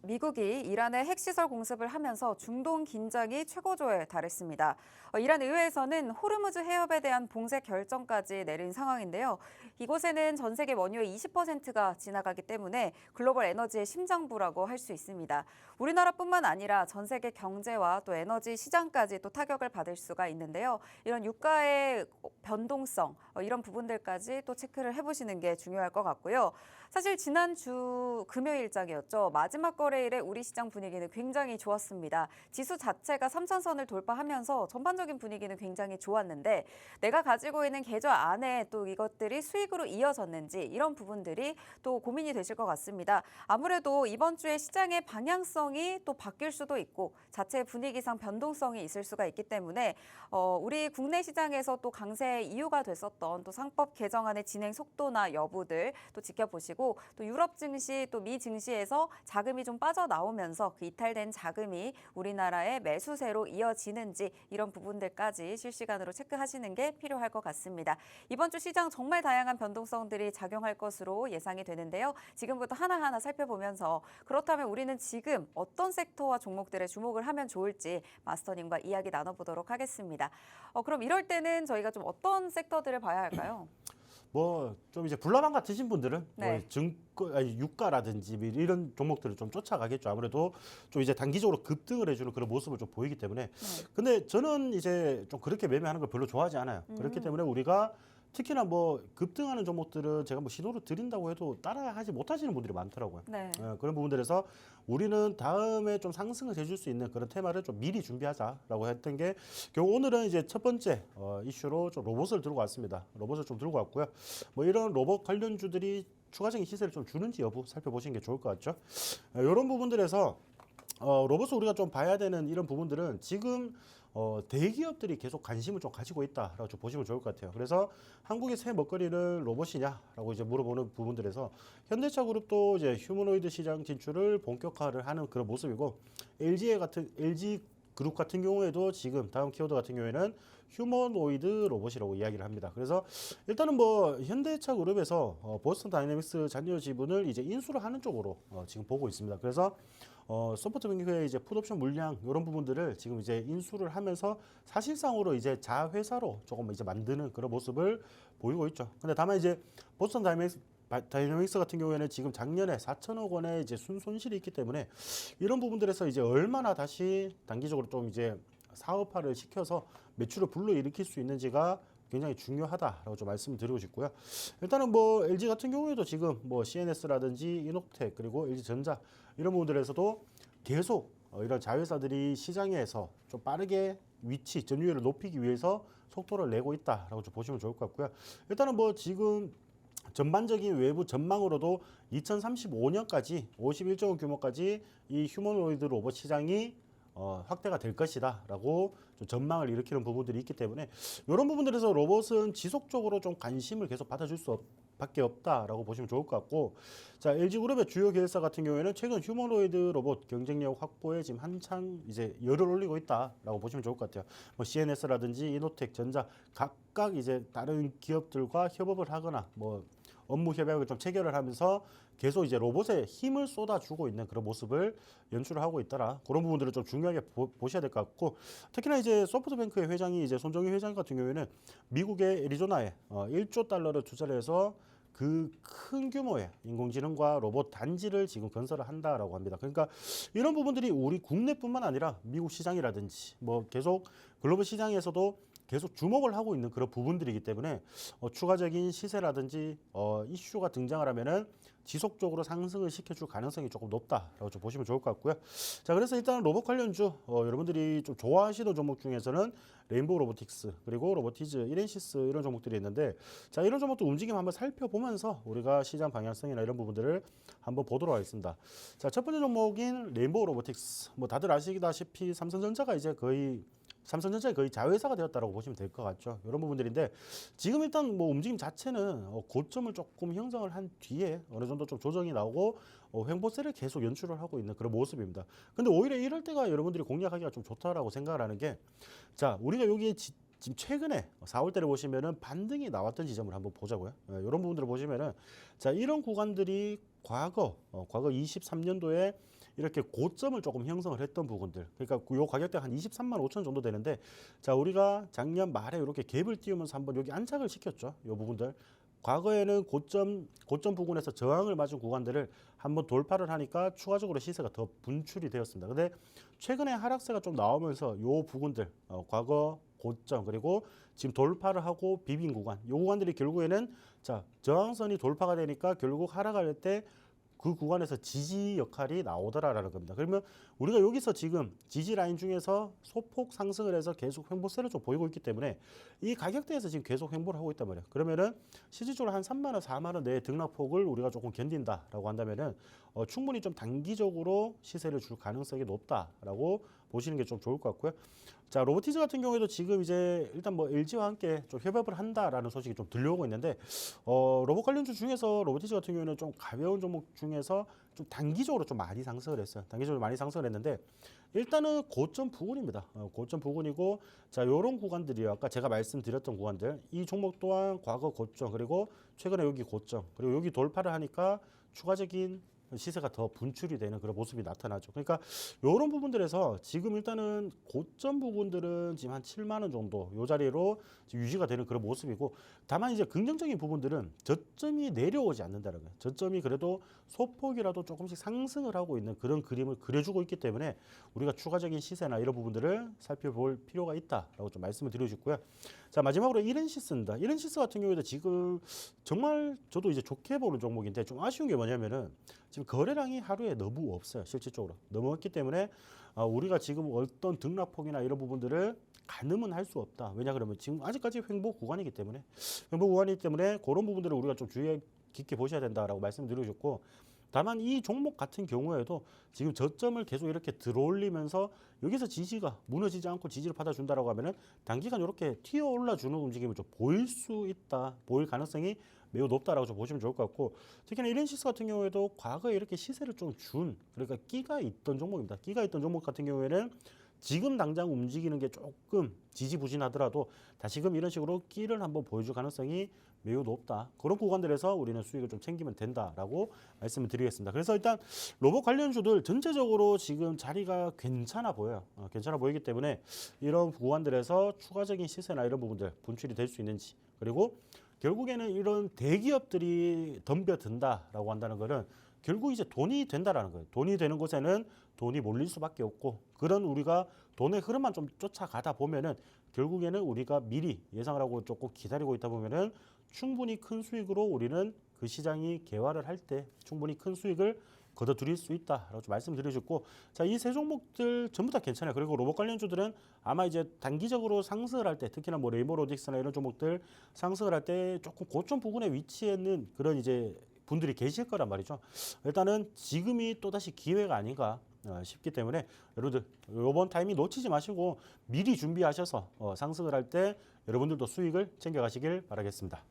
Speaker 1: 미국이 이란의 핵시설 공습을 하면서 중동 긴장이 최고조에 달했습니다. 이란 의회에서는 호르무즈 해협에 대한 봉쇄 결정까지 내린 상황인데요. 이곳에는 전 세계 원유의 20%가 지나가기 때문에 글로벌 에너지의 심장부라고 할 수 있습니다. 우리나라뿐만 아니라 전 세계 경제와 또 에너지 시장까지 또 타격을 받을 수가 있는데요. 이런 유가의 변동성, 이런 부분들까지 또 체크를 해보시는 게 중요할 것 같고요. 사실 지난주 금요일장이었죠. 마지막 거래일에 우리 시장 분위기는 굉장히 좋았습니다. 지수 자체가 3,000선을 돌파하면서 전반적인 분위기는 굉장히 좋았는데, 내가 가지고 있는 계좌 안에 또 이것들이 수익으로 이어졌는지 이런 부분들이 또 고민이 되실 것 같습니다. 아무래도 이번 주에 시장의 방향성이 또 바뀔 수도 있고 자체 분위기상 변동성이 있을 수가 있기 때문에 우리 국내 시장에서 또 강세의 이유가 됐었던 또 상법 개정안의 진행 속도나 여부들 또 지켜보시고, 또 유럽 증시 또 미 증시에서 자금이 좀 빠져나오면서 그 이탈된 자금이 우리나라의 매수세로 이어지는지 이런 부분들까지 실시간으로 체크하시는 게 필요할 것 같습니다. 이번 주 시장 정말 다양한 변동성들이 작용할 것으로 예상이 되는데요. 지금부터 하나하나 살펴보면서 그렇다면 우리는 지금 어떤 섹터와 종목들에 주목을 하면 좋을지 마스터님과 이야기 나눠보도록 하겠습니다. 그럼 이럴 때는 저희가 좀 어떤 섹터들을 봐야 할까요?
Speaker 3: 뭐 좀 이제 불나방 같으신 분들은
Speaker 1: 네.
Speaker 3: 뭐 유가라든지 뭐 이런 종목들을 좀 쫓아가겠죠. 아무래도 좀 이제 단기적으로 급등을 해주는 그런 모습을 좀 보이기 때문에. 근데 저는 이제 좀 그렇게 매매하는 걸 별로 좋아하지 않아요. 그렇기 때문에 우리가 특히나 뭐 급등하는 종목들은 제가 뭐 신호를 드린다고 해도 따라하지 못하시는 분들이 많더라고요.
Speaker 1: 네.
Speaker 3: 그런 부분들에서 우리는 다음에 좀 상승을 해줄 수 있는 그런 테마를 좀 미리 준비하자라고 했던 게, 결국 오늘은 이제 첫 번째 이슈로 좀 로봇을 들고 왔습니다. 로봇을 좀 들고 왔고요. 뭐 이런 로봇 관련주들이 추가적인 시세를 좀 주는지 여부 살펴보시는 게 좋을 것 같죠. 이런 부분들에서 로봇을 우리가 좀 봐야 되는 이런 부분들은 지금 대기업들이 계속 관심을 좀 가지고 있다라고 좀 보시면 좋을 것 같아요. 그래서 한국의 새 먹거리는 로봇이냐라고 이제 물어보는 부분들에서 현대차 그룹도 이제 휴머노이드 시장 진출을 본격화를 하는 그런 모습이고, LG 그룹 같은 경우에도 지금 다음 키워드 같은 경우에는 휴머노이드 로봇이라고 이야기를 합니다. 그래서 일단은 뭐 현대차 그룹에서 보스턴 다이내믹스 잔여 지분을 이제 인수를 하는 쪽으로 지금 보고 있습니다. 그래서 소프트뱅크의 이제 풋옵션 물량 이런 부분들을 지금 이제 인수를 하면서 사실상으로 이제 자회사로 조금 이제 만드는 그런 모습을 보이고 있죠. 근데 다만 이제 보스턴 다이내믹스 같은 경우에는 지금 작년에 4천억 원의 이제 순손실이 있기 때문에 이런 부분들에서 이제 얼마나 다시 단기적으로 좀 이제 사업화를 시켜서 매출을 불러일으킬 수 있는지가 굉장히 중요하다라고 좀 말씀드리고 싶고요. 일단은 뭐 LG 같은 경우에도 지금 뭐 CNS라든지 이노텍 그리고 LG전자 이런 부분들에서도 계속 이런 자회사들이 시장에서 좀 빠르게 위치 점유율을 높이기 위해서 속도를 내고 있다라고 좀 보시면 좋을 것 같고요. 일단은 뭐 지금 전반적인 외부 전망으로도 2035년까지 51조 원 규모까지 이 휴머노이드 로봇 시장이 확대가 될 것이다라고 좀 전망을 일으키는 부분들이 있기 때문에 이런 부분들에서 로봇은 지속적으로 좀 관심을 계속 받아줄 밖에 없다라고 보시면 좋을 것 같고, 자 LG그룹의 주요 계열사 같은 경우에는 최근 휴머노이드 로봇 경쟁력 확보에 지금 한창 이제 열을 올리고 있다라고 보시면 좋을 것 같아요. 뭐 CNS라든지 이노텍, 전자 각각 이제 다른 기업들과 협업을 하거나 뭐 업무 협약을 좀 체결을 하면서 계속 이제 로봇에 힘을 쏟아주고 있는 그런 모습을 연출을 하고 있더라. 그런 부분들을 좀 중요하게 보셔야 될 것 같고, 특히나 이제 소프트뱅크의 회장이 이제 손정희 회장 같은 경우에는 미국의 애리조나에 1조 달러를 투자를 해서 그 큰 규모의 인공지능과 로봇 단지를 지금 건설을 한다라고 합니다. 그러니까 이런 부분들이 우리 국내뿐만 아니라 미국 시장이라든지 뭐 계속 글로벌 시장에서도 계속 주목을 하고 있는 그런 부분들이기 때문에 추가적인 시세라든지 이슈가 등장을 하면은 지속적으로 상승을 시켜줄 가능성이 조금 높다라고 좀 보시면 좋을 것 같고요. 자, 그래서 일단 로봇 관련주 여러분들이 좀 좋아하시는 종목 중에서는 레인보우 로보틱스 그리고 로보티즈, 이렌시스 이런 종목들이 있는데, 자 이런 종목도 움직임 한번 살펴보면서 우리가 시장 방향성이나 이런 부분들을 한번 보도록 하겠습니다. 자, 첫 번째 종목인 레인보우 로보틱스, 뭐 다들 아시다시피 삼성전자의 거의 자회사가 되었다라고 보시면 될 것 같죠. 이런 부분들인데 지금 일단 뭐 움직임 자체는 고점을 조금 형성을 한 뒤에 어느 정도 좀 조정이 나오고 횡보세를 계속 연출을 하고 있는 그런 모습입니다. 근데 오히려 이럴 때가 여러분들이 공략하기가 좀 좋다라고 생각을 하는 게, 자 우리가 여기 지금 최근에 4월달에 보시면은 반등이 나왔던 지점을 한번 보자고요. 이런 부분들을 보시면은 자 이런 구간들이 과거 23년도에 이렇게 고점을 조금 형성을 했던 부분들, 그러니까 요 가격대가 한 23만 5천 정도 되는데, 자 우리가 작년 말에 이렇게 갭을 띄우면서 한번 여기 안착을 시켰죠. 요 부분들 과거에는 고점 부근에서 저항을 맞은 구간들을 한번 돌파를 하니까 추가적으로 시세가 더 분출이 되었습니다. 근데 최근에 하락세가 좀 나오면서 요 부분들 과거 고점 그리고 지금 돌파를 하고 비빈 구간, 요 구간들이 결국에는 자 저항선이 돌파가 되니까 결국 하락할 때 그 구간에서 지지 역할이 나오더라라는 겁니다. 그러면 우리가 여기서 지금 지지 라인 중에서 소폭 상승을 해서 계속 횡보세를 좀 보이고 있기 때문에 이 가격대에서 지금 계속 횡보를 하고 있단 말이에요. 그러면은 실질적으로 한 3만 원, 4만 원 내의 등락폭을 우리가 조금 견딘다라고 한다면은 충분히 좀 단기적으로 시세를 줄 가능성이 높다라고 보시는 게 좀 좋을 것 같고요. 자, 로보티즈 같은 경우에도 지금 이제 일단 뭐 LG와 함께 좀 협업을 한다라는 소식이 좀 들려오고 있는데, 로봇 관련주 중에서 로보티즈 같은 경우에는 좀 가벼운 종목 중에서 좀 단기적으로 좀 많이 상승을 했어요. 단기적으로 많이 상승을 했는데 일단은 고점 부근입니다. 고점 부근이고, 자 요런 구간들이요. 아까 제가 말씀드렸던 구간들, 이 종목 또한 과거 고점 그리고 최근에 여기 고점 그리고 여기 돌파를 하니까 추가적인 시세가 더 분출이 되는 그런 모습이 나타나죠. 그러니까 이런 부분들에서 지금 일단은 고점 부분들은 지금 한 7만 원 정도 이 자리로 지금 유지가 되는 그런 모습이고, 다만 이제 긍정적인 부분들은 저점이 내려오지 않는다는 거예요. 저점이 그래도 소폭이라도 조금씩 상승을 하고 있는 그런 그림을 그려주고 있기 때문에 우리가 추가적인 시세나 이런 부분들을 살펴볼 필요가 있다라고 좀 말씀을 드려주고요. 자, 마지막으로 이렌시스입니다. 이렌시스 같은 경우에도 지금 정말 저도 이제 좋게 보는 종목인데 좀 아쉬운 게 뭐냐면은 지금 거래량이 하루에 너무 없어요. 실질적으로 너무 없기 때문에 우리가 지금 어떤 등락폭이나 이런 부분들을 가늠은 할 수 없다. 왜냐 그러면 지금 아직까지 횡보 구간이기 때문에 그런 부분들을 우리가 좀 주의 깊게 보셔야 된다라고 말씀드리고, 다만 이 종목 같은 경우에도 지금 저점을 계속 이렇게 들어올리면서 여기서 지지가 무너지지 않고 지지를 받아준다라고 하면은 단기간 이렇게 튀어 올라주는 움직임을 좀 보일 수 있다, 보일 가능성이 매우 높다라고 좀 보시면 좋을 것 같고, 특히나 이렌시스 같은 경우에도 과거에 이렇게 시세를 좀 준, 그러니까 끼가 있던 종목입니다. 끼가 있던 종목 같은 경우에는 지금 당장 움직이는 게 조금 지지부진하더라도 다시금 이런 식으로 끼를 한번 보여줄 가능성이 매우 높다. 그런 구간들에서 우리는 수익을 좀 챙기면 된다라고 말씀을 드리겠습니다. 그래서 일단 로봇 관련주들 전체적으로 지금 자리가 괜찮아 보여요. 괜찮아 보이기 때문에 이런 구간들에서 추가적인 시세나 이런 부분들 분출이 될 수 있는지 그리고 결국에는 이런 대기업들이 덤벼든다라고 한다는 거는 결국 이제 돈이 된다라는 거예요. 돈이 되는 곳에는 돈이 몰릴 수밖에 없고 그런 우리가 돈의 흐름만 좀 쫓아가다 보면은 결국에는 우리가 미리 예상을 하고 조금 기다리고 있다 보면은 충분히 큰 수익으로 우리는 그 시장이 개화를 할 때 충분히 큰 수익을 거둬들일 수 있다라고 좀 말씀드리셨고, 자, 이 세 종목들 전부 다 괜찮아요. 그리고 로봇 관련주들은 아마 이제 단기적으로 상승을 할 때, 특히나 뭐 레이모로직스나 이런 종목들 상승을 할 때 조금 고점 부근에 위치해 있는 그런 이제 분들이 계실 거란 말이죠. 일단은 지금이 또다시 기회가 아닌가 싶기 때문에 여러분들 이번 타이밍 놓치지 마시고 미리 준비하셔서 상승을 할 때 여러분들도 수익을 챙겨가시길 바라겠습니다.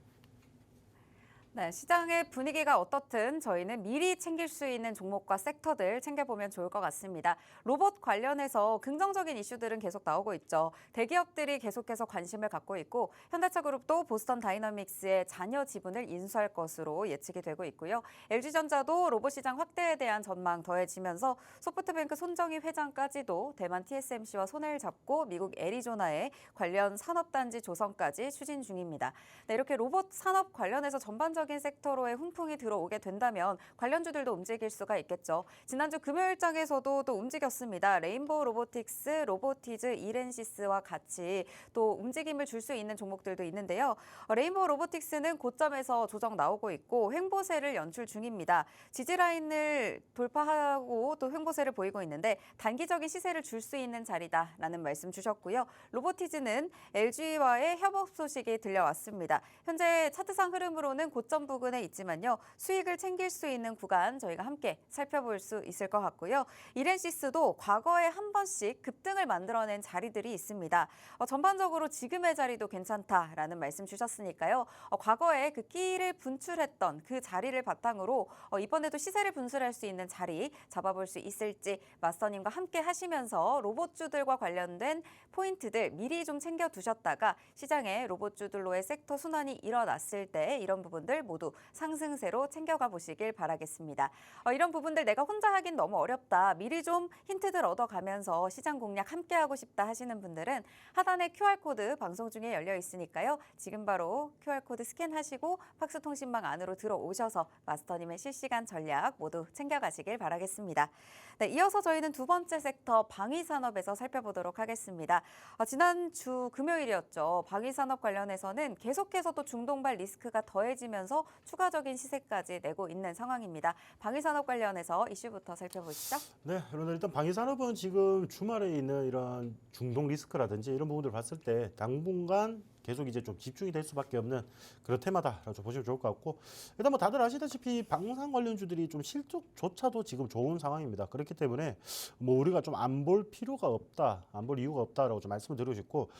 Speaker 1: 네, 시장의 분위기가 어떻든 저희는 미리 챙길 수 있는 종목과 섹터들 챙겨보면 좋을 것 같습니다. 로봇 관련해서 긍정적인 이슈들은 계속 나오고 있죠. 대기업들이 계속해서 관심을 갖고 있고 현대차그룹도 보스턴 다이너믹스의 잔여 지분을 인수할 것으로 예측이 되고 있고요. LG전자도 로봇 시장 확대에 대한 전망 더해지면서 소프트뱅크 손정희 회장까지도 대만 TSMC와 손을 잡고 미국 애리조나에 관련 산업단지 조성까지 추진 중입니다. 네, 이렇게 로봇 산업 관련해서 전반적인 섹터로의 훈풍이 들어오게 된다면 관련주들도 움직일 수가 있겠죠. 지난주 금요일장에서도 또 움직였습니다. 레인보우 로보틱스, 로보티즈, 이렌시스와 같이 또 움직임을 줄 수 있는 종목들도 있는데요. 레인보우 로보틱스는 고점에서 조정 나오고 있고 횡보세를 연출 중입니다. 지지라인을 돌파하고 또 횡보세를 보이고 있는데 단기적인 시세를 줄 수 있는 자리다라는 말씀 주셨고요. 로보티즈는 LG와의 협업 소식이 들려왔습니다. 현재 차트상 흐름으로는 고점 부근에 있지만요. 수익을 챙길 수 있는 구간 저희가 함께 살펴볼 수 있을 것 같고요. 이렌시스도 과거에 한 번씩 급등을 만들어낸 자리들이 있습니다. 전반적으로 지금의 자리도 괜찮다라는 말씀 주셨으니까요. 과거에 그 끼를 분출했던 그 자리를 바탕으로 이번에도 시세를 분출할 수 있는 자리 잡아볼 수 있을지 마스터님과 함께 하시면서 로봇주들과 관련된 포인트들 미리 좀 챙겨두셨다가 시장에 로봇주들로의 섹터 순환이 일어났을 때 이런 부분들 모두 상승세로 챙겨가 보시길 바라겠습니다. 이런 부분들 내가 혼자 하긴 너무 어렵다. 미리 좀 힌트들 얻어가면서 시장 공략 함께하고 싶다 하시는 분들은 하단에 QR코드 방송 중에 열려 있으니까요. 지금 바로 QR코드 스캔하시고 팍스통신망 안으로 들어오셔서 마스터님의 실시간 전략 모두 챙겨가시길 바라겠습니다. 네, 이어서 저희는 두 번째 섹터 방위산업에서 살펴보도록 하겠습니다. 지난주 금요일이었죠. 방위산업 관련해서는 계속해서 또 중동발 리스크가 더해지면서 추가적인 시세까지 내고 있는 상황입니다. 방위산업 관련해서 이슈부터 살펴보시죠.
Speaker 3: 네, 여러분들 일단 방위산업은 지금 주말에 있는 이런 중동 리스크라든지 이런 부분들을 봤을 때 당분간 계속 이제 좀 집중이 될 수밖에 없는 그런 테마다라고 좀 보시면 좋을 것 같고, 일단 뭐 다들 아시다시피 방산 관련주들이 좀 실적조차도 지금 좋은 상황입니다. 그렇기 때문에 뭐 우리가 좀 안 볼 필요가 없다, 안 볼 이유가 없다라고 좀 말씀을 드리고 싶고,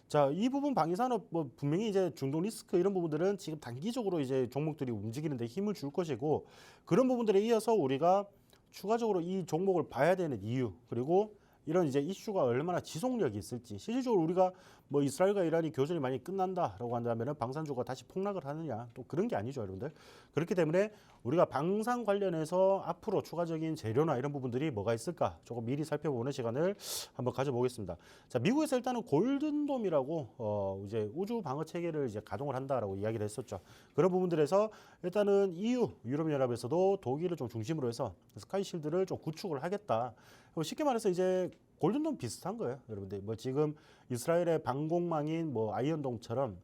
Speaker 3: 자, 이 부분 방위산업 뭐 분명히 이제 중동 리스크 이런 부분들은 지금 단기적으로 이제 종목들이 움직이는데 힘을 줄 것이고, 그런 부분들에 이어서 우리가 추가적으로 이 종목을 봐야 되는 이유, 그리고 이런 이제 이슈가 얼마나 지속력이 있을지, 실질적으로 우리가 뭐 이스라엘과 이란이 교전이 많이 끝난다라고 한다면은 방산주가 다시 폭락을 하느냐, 또 그런 게 아니죠, 여러분들. 그렇기 때문에 우리가 방산 관련해서 앞으로 추가적인 재료나 이런 부분들이 뭐가 있을까 조금 미리 살펴보는 시간을 한번 가져보겠습니다. 자, 미국에서 일단은 골든돔이라고 이제 우주 방어 체계를 이제 가동을 한다라고 이야기를 했었죠. 그런 부분들에서 일단은 EU 유럽연합에서도 독일을 좀 중심으로 해서 스카이실드를 좀 구축을 하겠다. 쉽게 말해서 이제 골든돔 비슷한 거예요, 여러분들. 뭐 지금 이스라엘의 방공망인 뭐 아이언돔처럼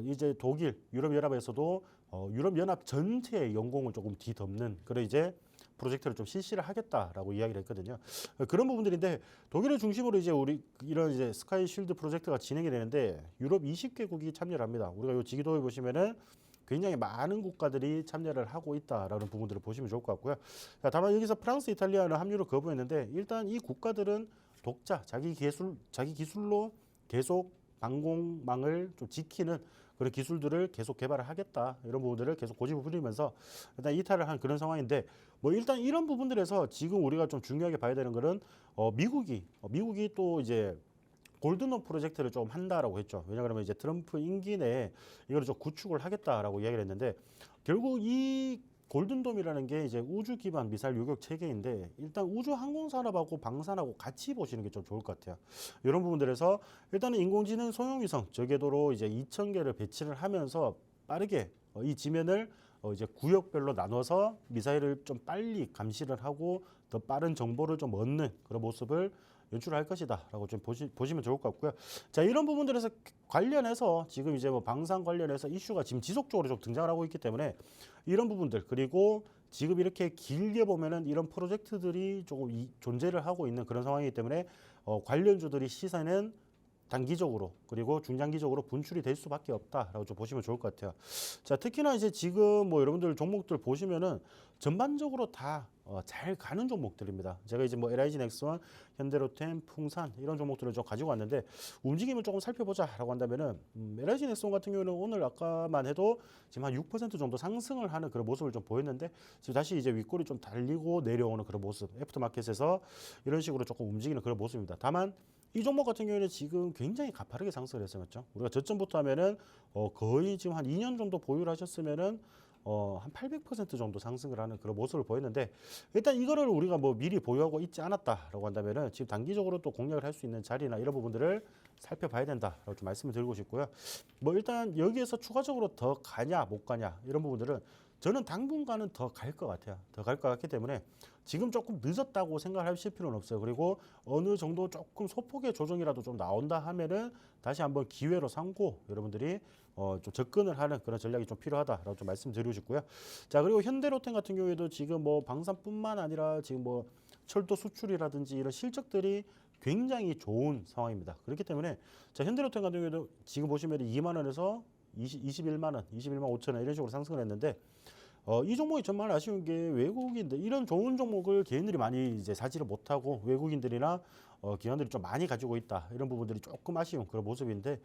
Speaker 3: 이제 독일 유럽연합에서도 유럽연합 전체의 영공을 조금 뒤덮는 그런 이제 프로젝트를 좀 실시를 하겠다라고 이야기를 했거든요. 그런 부분들인데 독일을 중심으로 이제 우리 이런 이제 스카이쉴드 프로젝트가 진행이 되는데 유럽 20개국이 참여를 합니다. 우리가 이 지도에 보시면은 굉장히 많은 국가들이 참여를 하고 있다라는 부분들을 보시면 좋을 것 같고요. 자, 다만 여기서 프랑스, 이탈리아는 합류를 거부했는데 일단 이 국가들은 독자, 자기 기술로 계속 방공망을 좀 지키는 그런 기술들을 계속 개발을 하겠다, 이런 부분들을 계속 고집을 부리면서 일단 이탈을 한 그런 상황인데, 뭐 일단 이런 부분들에서 지금 우리가 좀 중요하게 봐야 되는 거는 미국이 또 이제 골든돔 프로젝트를 좀 한다라고 했죠. 왜냐하면 이제 트럼프 임기 내에 이걸 좀 구축을 하겠다라고 이야기를 했는데, 결국 이 골든돔이라는 게 이제 우주 기반 미사일 요격 체계인데 일단 우주 항공 산업하고 방산하고 같이 보시는 게 좀 좋을 것 같아요. 이런 부분들에서 일단은 인공지능 소형위성 저궤도로 이제 2,000개를 배치를 하면서 빠르게 이 지면을 이제 구역별로 나눠서 미사일을 좀 빨리 감시를 하고 더 빠른 정보를 좀 얻는 그런 모습을 연출할 것이다라고 좀 보시면 좋을 것 같고요. 자, 이런 부분들에서 관련해서 지금 이제 뭐 방산 관련해서 이슈가 지금 지속적으로 좀 등장을 하고 있기 때문에 이런 부분들 그리고 지금 이렇게 길게 보면은 이런 프로젝트들이 조금 존재를 하고 있는 그런 상황이기 때문에 관련주들이 시세는 단기적으로 그리고 중장기적으로 분출이 될 수밖에 없다라고 좀 보시면 좋을 것 같아요. 자, 특히나 이제 지금 뭐 여러분들 종목들 보시면은 전반적으로 다 잘 가는 종목들입니다. 제가 이제 뭐 LIG 넥스원, 현대로템, 풍산 이런 종목들을 좀 가지고 왔는데 움직임을 조금 살펴보자라고 한다면은 LIG 넥스원 같은 경우는 오늘 아까만 해도 지금 한 6% 정도 상승을 하는 그런 모습을 좀 보였는데 지금 다시 이제 윗골이 좀 달리고 내려오는 그런 모습, 애프터마켓에서 이런 식으로 조금 움직이는 그런 모습입니다. 다만 이 종목 같은 경우에는 지금 굉장히 가파르게 상승을 했어요. 맞죠? 우리가 저점부터 하면은 거의 지금 한 2년 정도 보유를 하셨으면은 한 800% 정도 상승을 하는 그런 모습을 보였는데 일단 이거를 우리가 뭐 미리 보유하고 있지 않았다라고 한다면은 지금 단기적으로 또 공략을 할 수 있는 자리나 이런 부분들을 살펴봐야 된다라고 좀 말씀을 드리고 싶고요. 뭐 일단 여기에서 추가적으로 더 가냐 못 가냐 이런 부분들은 저는 당분간은 더 갈 것 같아요. 더 갈 것 같기 때문에 지금 조금 늦었다고 생각하실 필요는 없어요. 그리고 어느 정도 조금 소폭의 조정이라도 좀 나온다 하면은 다시 한번 기회로 삼고 여러분들이 좀 접근을 하는 그런 전략이 좀 필요하다라고 좀 말씀드리고 싶고요. 자, 그리고 현대로템 같은 경우에도 지금 뭐 방산뿐만 아니라 지금 뭐 철도 수출이라든지 이런 실적들이 굉장히 좋은 상황입니다. 그렇기 때문에 자, 현대로템 같은 경우에도 지금 보시면 2만 원에서 21만 원, 21만 5천 원 이런 식으로 상승을 했는데 이 종목이 정말 아쉬운 게 외국인들 이런 좋은 종목을 개인들이 많이 이제 사지를 못하고 외국인들이나 기관들이 좀 많이 가지고 있다 이런 부분들이 조금 아쉬운 그런 모습인데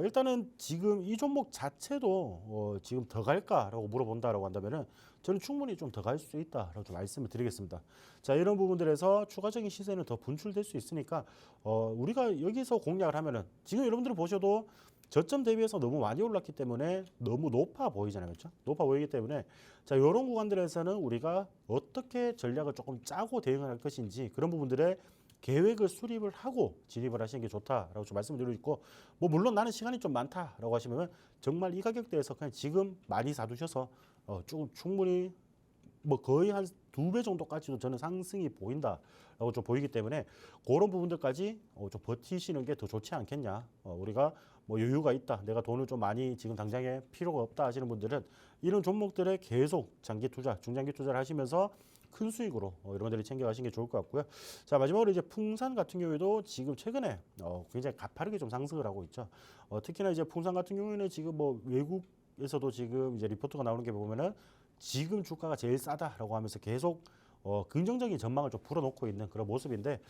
Speaker 3: 일단은 지금 이 종목 자체도 지금 더 갈까라고 물어본다라고 한다면은 저는 충분히 좀 더 갈 수 있다라고 좀 말씀을 드리겠습니다. 자, 이런 부분들에서 추가적인 시세는 더 분출될 수 있으니까 우리가 여기서 공략을 하면은 지금 여러분들이 보셔도 저점 대비해서 너무 많이 올랐기 때문에 너무 높아 보이잖아요. 그렇죠? 높아 보이기 때문에 자, 이런 구간들에서는 우리가 어떻게 전략을 조금 짜고 대응을 할 것인지 그런 부분들의 계획을 수립을 하고 진입을 하시는 게 좋다라고 좀 말씀드리고 있고 뭐 물론 나는 시간이 좀 많다라고 하시면 정말 이 가격대에서 그냥 지금 많이 사두셔서 조금 충분히 뭐 거의 한 2배 정도까지도 저는 상승이 보인다라고 좀 보이기 때문에 그런 부분들까지 좀 버티시는 게 더 좋지 않겠냐. 우리가 뭐 여유가 있다. 내가 돈을 좀 많이 지금 당장에 필요가 없다 하시는 분들은 이런 종목들에 계속 장기 투자, 중장기 투자를 하시면서 큰 수익으로 여러분들이 챙겨가시는 게 좋을 것 같고요. 자, 마지막으로 이제 풍산 같은 경우에도 지금 최근에 굉장히 가파르게 좀 상승을 하고 있죠. 특히나 이제 풍산 같은 경우에는 지금 뭐 외국에서도 지금 이제 리포트가 나오는 게 보면은 지금 주가가 제일 싸다라고 하면서 계속 긍정적인 전망을 좀 불어넣고 있는 그런 모습인데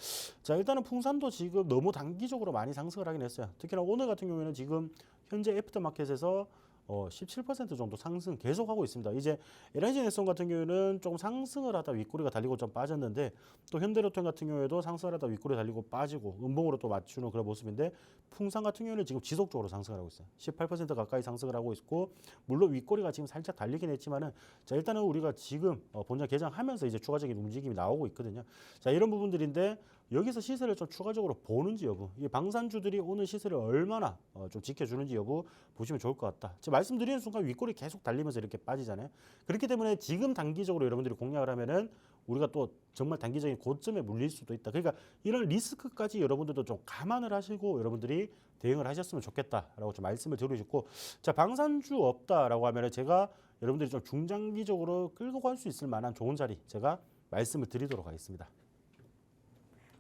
Speaker 3: 자, 일단은 풍산도 지금 너무 단기적으로 많이 상승을 하긴 했어요. 특히나 오늘 같은 경우에는 지금 현재 애프터마켓에서 17% 정도 상승 계속하고 있습니다. 이제 LIG 넥스원 같은 경우에는 조금 상승을 하다 윗꼬리가 달리고 좀 빠졌는데 또 현대로템 같은 경우에도 상승을 하다 윗꼬리 달리고 빠지고 음봉으로 또 맞추는 그런 모습인데 풍산 같은 경우에는 지금 지속적으로 상승을 하고 있어요. 18% 가까이 상승을 하고 있고 물론 윗꼬리가 지금 살짝 달리긴 했지만은 자, 일단은 우리가 지금 본장 개장하면서 이제 추가적인 움직임이 나오고 있거든요. 자, 이런 부분들인데 여기서 시세를 좀 추가적으로 보는지 여부, 이 방산주들이 오늘 시세를 얼마나 좀 지켜주는지 여부 보시면 좋을 것 같다. 제가 말씀드리는 순간 윗골이 계속 달리면서 이렇게 빠지잖아요. 그렇기 때문에 지금 단기적으로 여러분들이 공략을 하면은 우리가 또 정말 단기적인 고점에 물릴 수도 있다. 그러니까 이런 리스크까지 여러분들도 좀 감안을 하시고 여러분들이 대응을 하셨으면 좋겠다라고 좀 말씀을 드리고 싶고, 자, 방산주 없다라고 하면은 제가 여러분들이 좀 중장기적으로 끌고 갈 수 있을 만한 좋은 자리 제가 말씀을 드리도록 하겠습니다.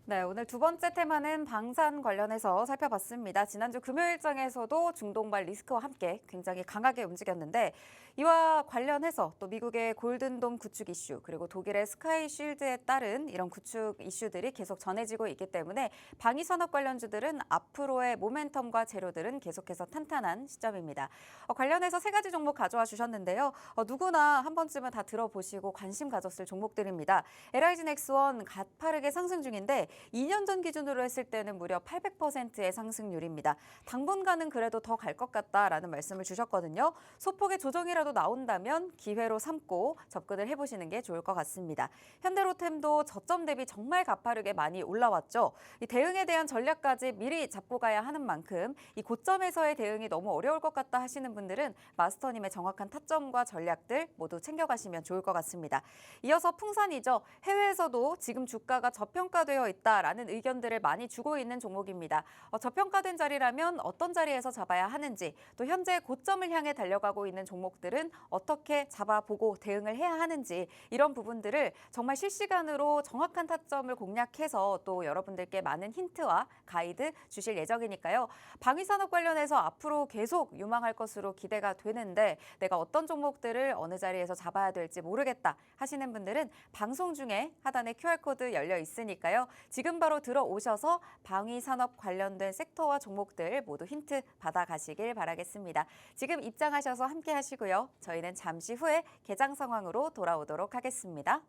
Speaker 1: 네, 오늘 두 번째 테마는 방산 관련해서 살펴봤습니다. 지난주 금요일장에서도 중동발 리스크와 함께 굉장히 강하게 움직였는데 이와 관련해서 또 미국의 골든돔 구축 이슈 그리고 독일의 스카이 쉴드에 따른 이런 구축 이슈들이 계속 전해지고 있기 때문에 방위산업 관련주들은 앞으로의 모멘텀과 재료들은 계속해서 탄탄한 시점입니다. 관련해서 세 가지 종목 가져와 주셨는데요. 누구나 한 번쯤은 다 들어보시고 관심 가졌을 종목들입니다. LIG 넥스원 가파르게 상승 중인데 2년 전 기준으로 했을 때는 무려 800%의 상승률입니다. 당분간은 그래도 더 갈 것 같다라는 말씀을 주셨거든요. 소폭의 조정이라도 나온다면 기회로 삼고 접근을 해보시는 게 좋을 것 같습니다. 현대로템도 저점 대비 정말 가파르게 많이 올라왔죠. 이 대응에 대한 전략까지 미리 잡고 가야 하는 만큼 이 고점에서의 대응이 너무 어려울 것 같다 하시는 분들은 마스터님의 정확한 타점과 전략들 모두 챙겨가시면 좋을 것 같습니다. 이어서 풍산이죠. 해외에서도 지금 주가가 저평가되어 있다라는 의견들을 많이 주고 있는 종목입니다. 저평가된 자리라면 어떤 자리에서 잡아야 하는지, 또 현재 고점을 향해 달려가고 있는 종목들은 어떻게 잡아보고 대응을 해야 하는지, 이런 부분들을 정말 실시간으로 정확한 타점을 공략해서 또 여러분들께 많은 힌트와 가이드 주실 예정이니까요. 방위산업 관련해서 앞으로 계속 유망할 것으로 기대가 되는데 내가 어떤 종목들을 어느 자리에서 잡아야 될지 모르겠다 하시는 분들은 방송 중에 하단에 QR코드 열려 있으니까요. 지금 바로 들어오셔서 방위산업 관련된 섹터와 종목들 모두 힌트 받아가시길 바라겠습니다. 지금 입장하셔서 함께 하시고요. 저희는 잠시 후에 개장 상황으로 돌아오도록 하겠습니다.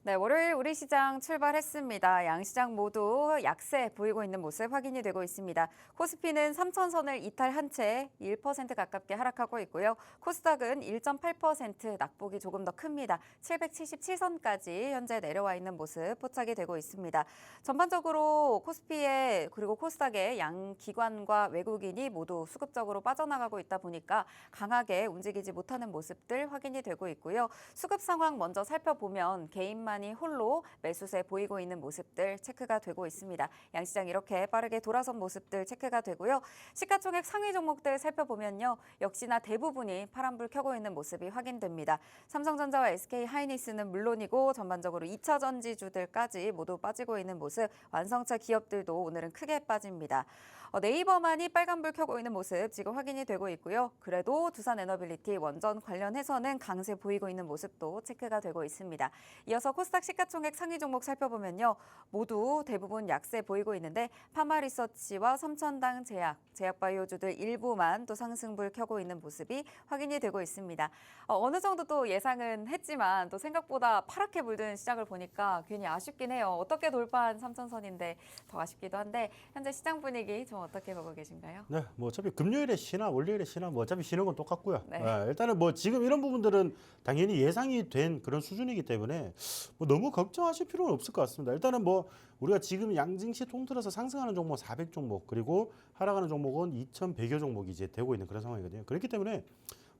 Speaker 1: 네, 월요일 우리 시장 출발했습니다. 양시장 모두 약세 보이고 있는 모습 확인이 되고 있습니다. 코스피는 3천선을 이탈한 채 1% 가깝게 하락하고 있고요. 코스닥은 1.8% 낙폭이 조금 더 큽니다. 777선까지 현재 내려와 있는 모습 포착이 되고 있습니다. 전반적으로 코스피에 그리고 코스닥에 양 기관과 외국인이 모두 수급적으로 빠져나가고 있다 보니까 강하게 움직이지 못하는 모습들 확인이 되고 있고요. 수급 상황 먼저 살펴보면 개인만이 홀로 매수세 보이고 있는 모습들 체크가 되고 있습니다. 양시장 이렇게 빠르게 돌아선 모습들 체크가 되고요. 시가총액 상위 종목들 살펴보면요. 역시나 대부분이 파란불 켜고 있는 모습이 확인됩니다. 삼성전자와 SK하이닉스는 물론이고 전반적으로 2차 전지주들까지 모두 빠지고 있는 모습, 완성차 기업들도 오늘은 크게 빠집니다. 네이버만이 빨간불 켜고 있는 모습 지금 확인이 되고 있고요. 그래도 두산에너빌리티 원전 관련해서는 강세 보이고 있는 모습도 체크가 되고 있습니다. 이어서 코스닥 시가총액 상위 종목 살펴보면요. 모두 대부분 약세 보이고 있는데 파마리서치와 삼천당 제약바이오주들 일부만 또 상승불 켜고 있는 모습이 확인이 되고 있습니다. 어느 정도 또 예상은 했지만 또 생각보다 파랗게 물든 시장을 보니까 괜히 아쉽긴 해요. 어떻게 돌파한 3천선인데 더 아쉽기도 한데 현재 시장 분위기 좀 어떻게 보고 계신가요?
Speaker 3: 네, 뭐 어차피 금요일에 쉬나 월요일에 쉬나 뭐 어차피 쉬는 건 똑같고요.
Speaker 1: 네.
Speaker 3: 일단은 뭐 지금 이런 부분들은 당연히 예상이 된 그런 수준이기 때문에 뭐 너무 걱정하실 필요는 없을 것 같습니다. 일단은 뭐 우리가 지금 양증시 통틀어서 상승하는 종목 400종목 그리고 하락하는 종목은 2,100여 종목이 이제 되고 있는 그런 상황이거든요. 그렇기 때문에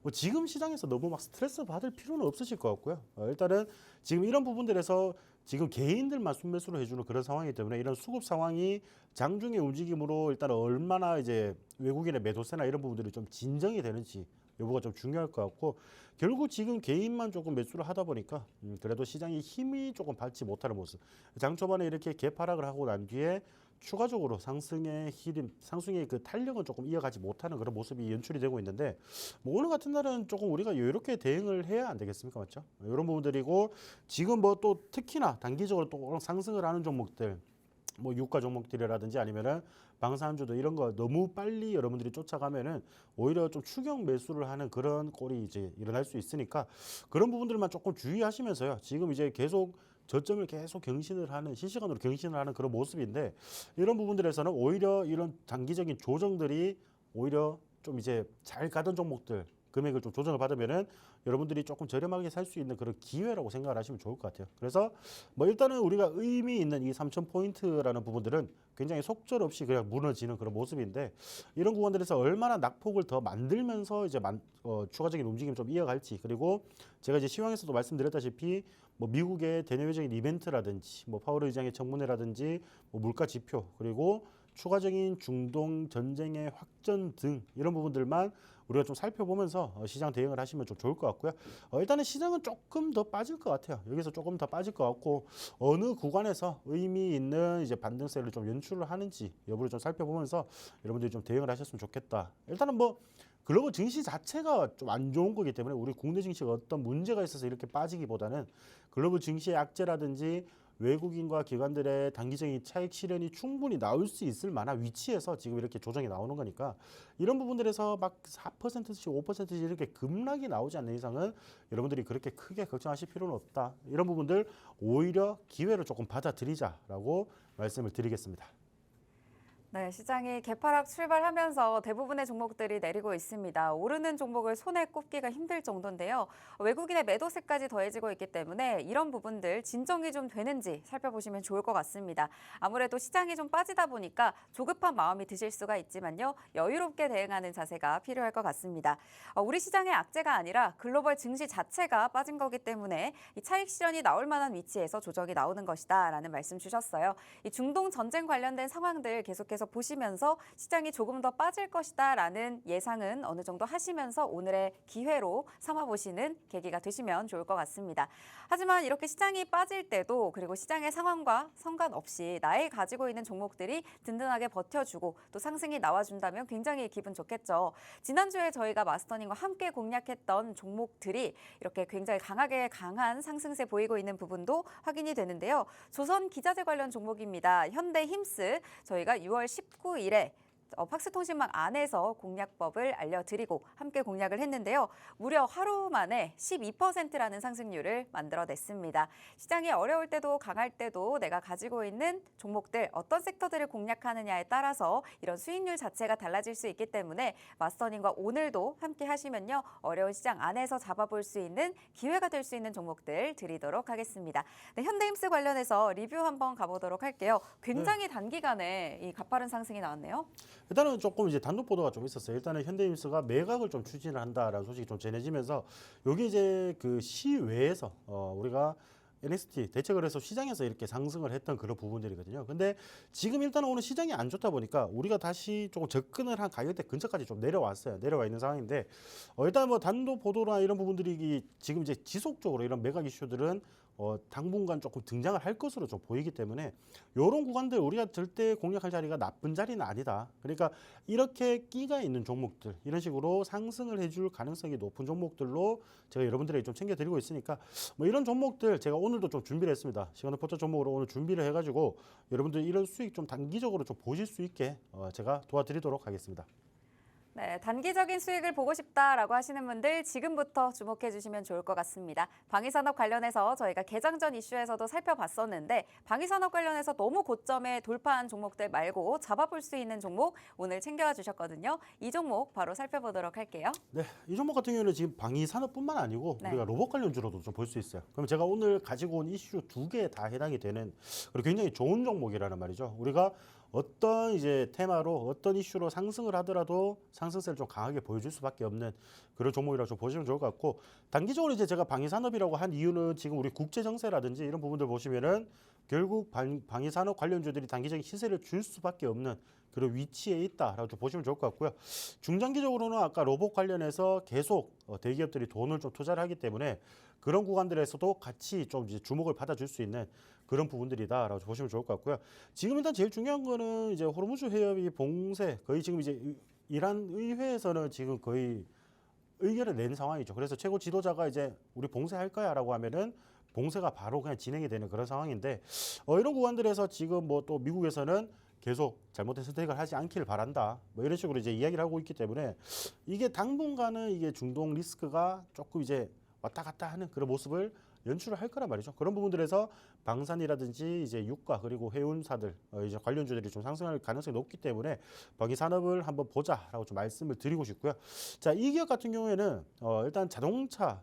Speaker 3: 뭐 지금 시장에서 너무 막 스트레스 받을 필요는 없으실 것 같고요. 일단은 지금 이런 부분들에서 지금 개인들만 순매수를 해주는 그런 상황이기 때문에 이런 수급 상황이 장중의 움직임으로 일단 얼마나 이제 외국인의 매도세나 이런 부분들이 좀 진정이 되는지 여부가 좀 중요할 것 같고, 결국 지금 개인만 조금 매수를 하다 보니까 그래도 시장이 힘이 조금 받지 못하는 모습. 장 초반에 이렇게 개파락을 하고 난 뒤에 추가적으로 상승의 히림, 상승의 그 탄력은 조금 이어가지 못하는 그런 모습이 연출이 되고 있는데, 뭐 오늘 같은 날은 조금 우리가 여유롭게 대응을 해야 안 되겠습니까, 맞죠? 이런 부분들이고, 지금 뭐 또 특히나 단기적으로 또 상승을 하는 종목들, 뭐 유가 종목들이라든지 아니면은 방산주도 이런 거 너무 빨리 여러분들이 쫓아가면은 오히려 좀 추격 매수를 하는 그런 꼴이 이제 일어날 수 있으니까, 그런 부분들만 조금 주의하시면서요. 지금 이제 계속 저점을 계속 경신을 하는, 실시간으로 경신을 하는 그런 모습인데, 이런 부분들에서는 오히려 이런 단기적인 조정들이 오히려 좀 이제 잘 가던 종목들 금액을 좀 조정을 받으면은 여러분들이 조금 저렴하게 살 수 있는 그런 기회라고 생각을 하시면 좋을 것 같아요. 그래서 뭐 일단은 우리가 의미 있는 이 3,000포인트라는 부분들은 굉장히 속절없이 그냥 무너지는 그런 모습인데, 이런 구간들에서 얼마나 낙폭을 더 만들면서 이제 추가적인 움직임 좀 이어갈지, 그리고 제가 이제 시황에서도 말씀드렸다시피 뭐 미국의 대내외적인 이벤트라든지 뭐 파월 의장의 청문회라든지 뭐 물가 지표, 그리고 추가적인 중동 전쟁의 확전 등 이런 부분들만 우리가 좀 살펴보면서 시장 대응을 하시면 좀 좋을 것 같고요. 일단은 시장은 조금 더 빠질 것 같아요. 여기서 조금 더 빠질 것 같고, 어느 구간에서 의미 있는 이제 반등세를 좀 연출을 하는지 여부를 좀 살펴보면서 여러분들이 좀 대응을 하셨으면 좋겠다. 일단은 뭐 글로벌 증시 자체가 좀 안 좋은 거기 때문에 우리 국내 증시가 어떤 문제가 있어서 이렇게 빠지기보다는 글로벌 증시의 악재라든지 외국인과 기관들의 단기적인 차익 실현이 충분히 나올 수 있을 만한 위치에서 지금 이렇게 조정이 나오는 거니까, 이런 부분들에서 막 4%씩 5%씩 이렇게 급락이 나오지 않는 이상은 여러분들이 그렇게 크게 걱정하실 필요는 없다. 이런 부분들 오히려 기회를 조금 받아들이자라고 말씀을 드리겠습니다.
Speaker 1: 네, 시장이 개파락 출발하면서 대부분의 종목들이 내리고 있습니다. 오르는 종목을 손에 꼽기가 힘들 정도인데요. 외국인의 매도세까지 더해지고 있기 때문에 이런 부분들 진정이 좀 되는지 살펴보시면 좋을 것 같습니다. 아무래도 시장이 좀 빠지다 보니까 조급한 마음이 드실 수가 있지만요. 여유롭게 대응하는 자세가 필요할 것 같습니다. 우리 시장의 악재가 아니라 글로벌 증시 자체가 빠진 거기 때문에 이 차익 실현이 나올 만한 위치에서 조정이 나오는 것이다라는 말씀 주셨어요. 이 중동 전쟁 관련된 상황들 계속해서 보시면서 시장이 조금 더 빠질 것이다라는 예상은 어느 정도 하시면서 오늘의 기회로 삼아보시는 계기가 되시면 좋을 것 같습니다. 하지만 이렇게 시장이 빠질 때도, 그리고 시장의 상황과 상관없이 나의 가지고 있는 종목들이 든든하게 버텨주고 또 상승이 나와준다면 굉장히 기분 좋겠죠. 지난주에 저희가 마스터님과 함께 공략했던 종목들이 이렇게 굉장히 강한 상승세 보이고 있는 부분도 확인이 되는데요. 조선 기자재 관련 종목입니다. 현대힘스, 저희가 6월 19일에 팍스통신망 안에서 공략법을 알려드리고 함께 공략을 했는데요. 무려 하루 만에 12%라는 상승률을 만들어냈습니다. 시장이 어려울 때도 강할 때도 내가 가지고 있는 종목들, 어떤 섹터들을 공략하느냐에 따라서 이런 수익률 자체가 달라질 수 있기 때문에 마스터님과 오늘도 함께 하시면요. 어려운 시장 안에서 잡아볼 수 있는 기회가 될 수 있는 종목들 드리도록 하겠습니다. 네, 현대힘스 관련해서 리뷰 한번 가보도록 할게요. 굉장히 단기간에 이 가파른 상승이 나왔네요.
Speaker 3: 일단은 조금 이제 단독 보도가 좀 있었어요. 일단은 현대힘스가 매각을 좀 추진을 한다라는 소식이 좀 전해지면서, 여기 이제 그 시외에서 우리가 NXT 대책을 해서 시장에서 이렇게 상승을 했던 그런 부분들이거든요. 근데 지금 일단은 오늘 시장이 안 좋다 보니까 우리가 다시 조금 접근을 한 가격대 근처까지 좀 내려왔어요. 내려와 있는 상황인데, 일단 뭐 단독 보도나 이런 부분들이 지금 이제 지속적으로 이런 매각 이슈들은 당분간 조금 등장을 할 것으로 좀 보이기 때문에, 이런 구간들 우리가 절대 공략할 자리가 나쁜 자리는 아니다. 그러니까 이렇게 끼가 있는 종목들, 이런 식으로 상승을 해줄 가능성이 높은 종목들로 제가 여러분들에게 좀 챙겨드리고 있으니까, 뭐 이런 종목들 제가 오늘도 좀 준비를 했습니다. 시간을 포착 종목으로 오늘 준비를 해가지고 여러분들 이런 수익 좀 단기적으로 좀 보실 수 있게 제가 도와드리도록 하겠습니다.
Speaker 1: 네, 단기적인 수익을 보고 싶다라고 하시는 분들 지금부터 주목해 주시면 좋을 것 같습니다. 방위산업 관련해서 저희가 개장 전 이슈에서도 살펴봤었는데, 방위산업 관련해서 너무 고점에 돌파한 종목들 말고 잡아볼 수 있는 종목 오늘 챙겨와 주셨거든요. 이 종목 바로 살펴보도록 할게요.
Speaker 3: 네, 이 종목 같은 경우는 지금 방위산업뿐만 아니고
Speaker 1: 네.
Speaker 3: 우리가 로봇 관련주로도 좀 볼 수 있어요. 그럼 제가 오늘 가지고 온 이슈 2개 다 해당이 되는, 그리고 굉장히 좋은 종목이라는 말이죠. 우리가 어떤 이제 테마로 어떤 이슈로 상승을 하더라도 상승세를 좀 강하게 보여줄 수밖에 없는 그런 종목이라고 좀 보시면 좋을 것 같고, 단기적으로 이제 제가 방위산업이라고 한 이유는 지금 우리 국제 정세라든지 이런 부분들 보시면은 결국 방위산업 관련주들이 단기적인 시세를 줄 수밖에 없는 그런 위치에 있다라고 좀 보시면 좋을 것 같고요. 중장기적으로는 아까 로봇 관련해서 계속 대기업들이 돈을 좀 투자를 하기 때문에 그런 구간들에서도 같이 좀 이제 주목을 받아줄 수 있는 그런 부분들이다라고 보시면 좋을 것 같고요. 지금 일단 제일 중요한 거는 이제 호르무즈 해협이 봉쇄 거의 지금 이제 이란 의회에서는 지금 거의 의결을 낸 상황이죠. 그래서 최고 지도자가 이제 우리 봉쇄할 거야라고 하면은 봉쇄가 바로 그냥 진행이 되는 그런 상황인데, 이런 구간들에서 지금 뭐 또 미국에서는 계속 잘못된 선택을 하지 않기를 바란다, 뭐 이런 식으로 이제 이야기를 하고 있기 때문에 이게 당분간은 이게 중동 리스크가 조금 이제 왔다 갔다 하는 그런 모습을 연출을 할 거란 말이죠. 그런 부분들에서 방산이라든지 이제 유가 그리고 해운사들 이제 관련주들이 좀 상승할 가능성이 높기 때문에 방위 산업을 한번 보자라고 좀 말씀을 드리고 싶고요. 자, 이 기업 같은 경우에는 일단 자동차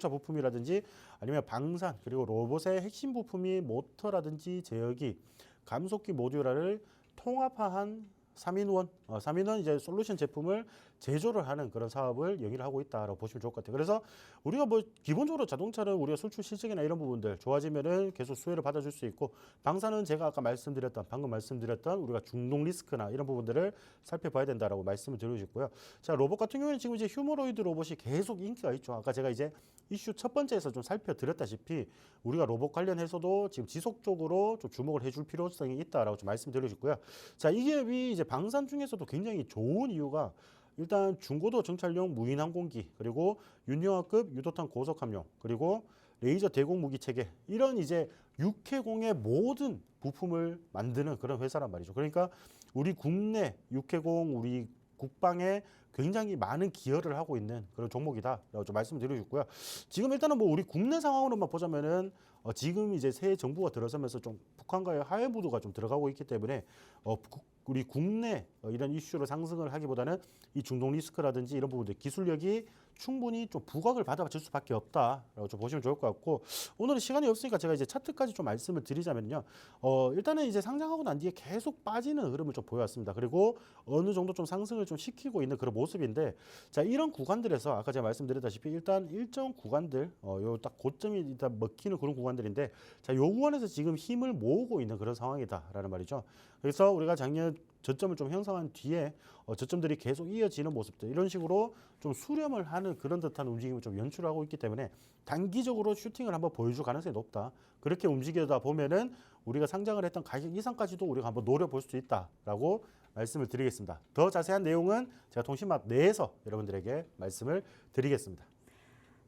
Speaker 3: 부품이라든지 아니면 방산 그리고 로봇의 핵심 부품이 모터라든지 제어기, 감속기 모듈화를 통합한 3인원 이제 솔루션 제품을 제조를 하는 그런 사업을 영위를 하고 있다라고 보시면 좋을 것 같아요. 그래서 우리가 뭐 기본적으로 자동차는 우리가 수출 실적이나 이런 부분들 좋아지면은 계속 수혜를 받아줄 수 있고, 방사는 제가 아까 방금 말씀드렸던 우리가 중동 리스크나 이런 부분들을 살펴봐야 된다라고 말씀을 드리고 싶고요. 자, 로봇 같은 경우에는 지금 이제 휴머노이드 로봇이 계속 인기가 있죠. 아까 제가 이제 이슈 첫 번째에서 좀 살펴드렸다시피 우리가 로봇 관련해서도 지금 지속적으로 좀 주목을 해줄 필요성이 있다라고 좀 말씀드리고 싶고요. 자, 이 기업이 이제 방산 중에서도 굉장히 좋은 이유가 일단 중고도 정찰용 무인 항공기, 그리고 윤영하급 유도탄 고속함용, 그리고 레이저 대공 무기 체계, 이런 이제 육해공의 모든 부품을 만드는 그런 회사란 말이죠. 그러니까 우리 국내 육해공 우리 국방에 굉장히 많은 기여를 하고 있는 그런 종목이다라고 좀 말씀드리고 싶고요. 지금 일단은 뭐 우리 국내 상황으로만 보자면은 지금 이제 새 정부가 들어서면서 좀 북한과의 하해 무드가 좀 들어가고 있기 때문에 우리 국내 이런 이슈로 상승을 하기보다는 이 중동 리스크라든지 이런 부분들 기술력이 충분히 좀 부각을 받아줄 수밖에 없다라고 좀 보시면 좋을 것 같고, 오늘은 시간이 없으니까 제가 이제 차트까지 좀 말씀을 드리자면요. 일단은 이제 상장하고 난 뒤에 계속 빠지는 흐름을 좀 보여왔습니다. 그리고 어느 정도 좀 상승을 좀 시키고 있는 그런 모습인데, 자, 이런 구간들에서 아까 제가 말씀드렸다시피 일단 일정 구간들 요 딱 고점이 일단 먹히는 그런 구간들인데, 자, 요 구간에서 지금 힘을 모으고 있는 그런 상황이다라는 말이죠. 그래서 우리가 작년 저점을 좀 형성한 뒤에 저점들이 계속 이어지는 모습들, 이런 식으로 좀 수렴을 하는 그런 듯한 움직임을 좀 연출하고 있기 때문에 단기적으로 슈팅을 한번 보여줄 가능성이 높다. 그렇게 움직이다 보면은 우리가 상장을 했던 가격 이상까지도 우리가 한번 노려볼 수 있다라고 말씀을 드리겠습니다. 더 자세한 내용은 제가 통신맛 내에서 여러분들에게 말씀을 드리겠습니다.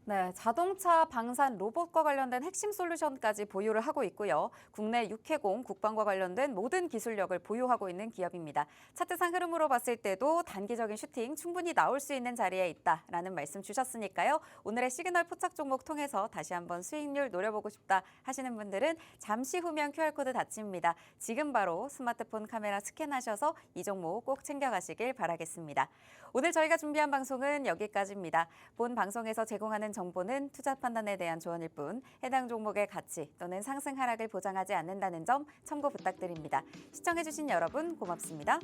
Speaker 1: 네, 자동차, 방산, 로봇과 관련된 핵심 솔루션까지 보유를 하고 있고요. 국내 육해공, 국방과 관련된 모든 기술력을 보유하고 있는 기업입니다. 차트상 흐름으로 봤을 때도 단기적인 슈팅 충분히 나올 수 있는 자리에 있다라는 말씀 주셨으니까요. 오늘의 시그널 포착 종목 통해서 다시 한번 수익률 노려보고 싶다 하시는 분들은 잠시 후면 QR코드 닫힙니다. 지금 바로 스마트폰 카메라 스캔하셔서 이 종목 꼭 챙겨가시길 바라겠습니다. 오늘 저희가 준비한 방송은 여기까지입니다. 본 방송에서 제공하는 정보는 투자 판단에 대한 조언일 뿐 해당 종목의 가치 또는 상승 하락을 보장하지 않는다는 점 참고 부탁드립니다. 시청해주신 여러분 고맙습니다.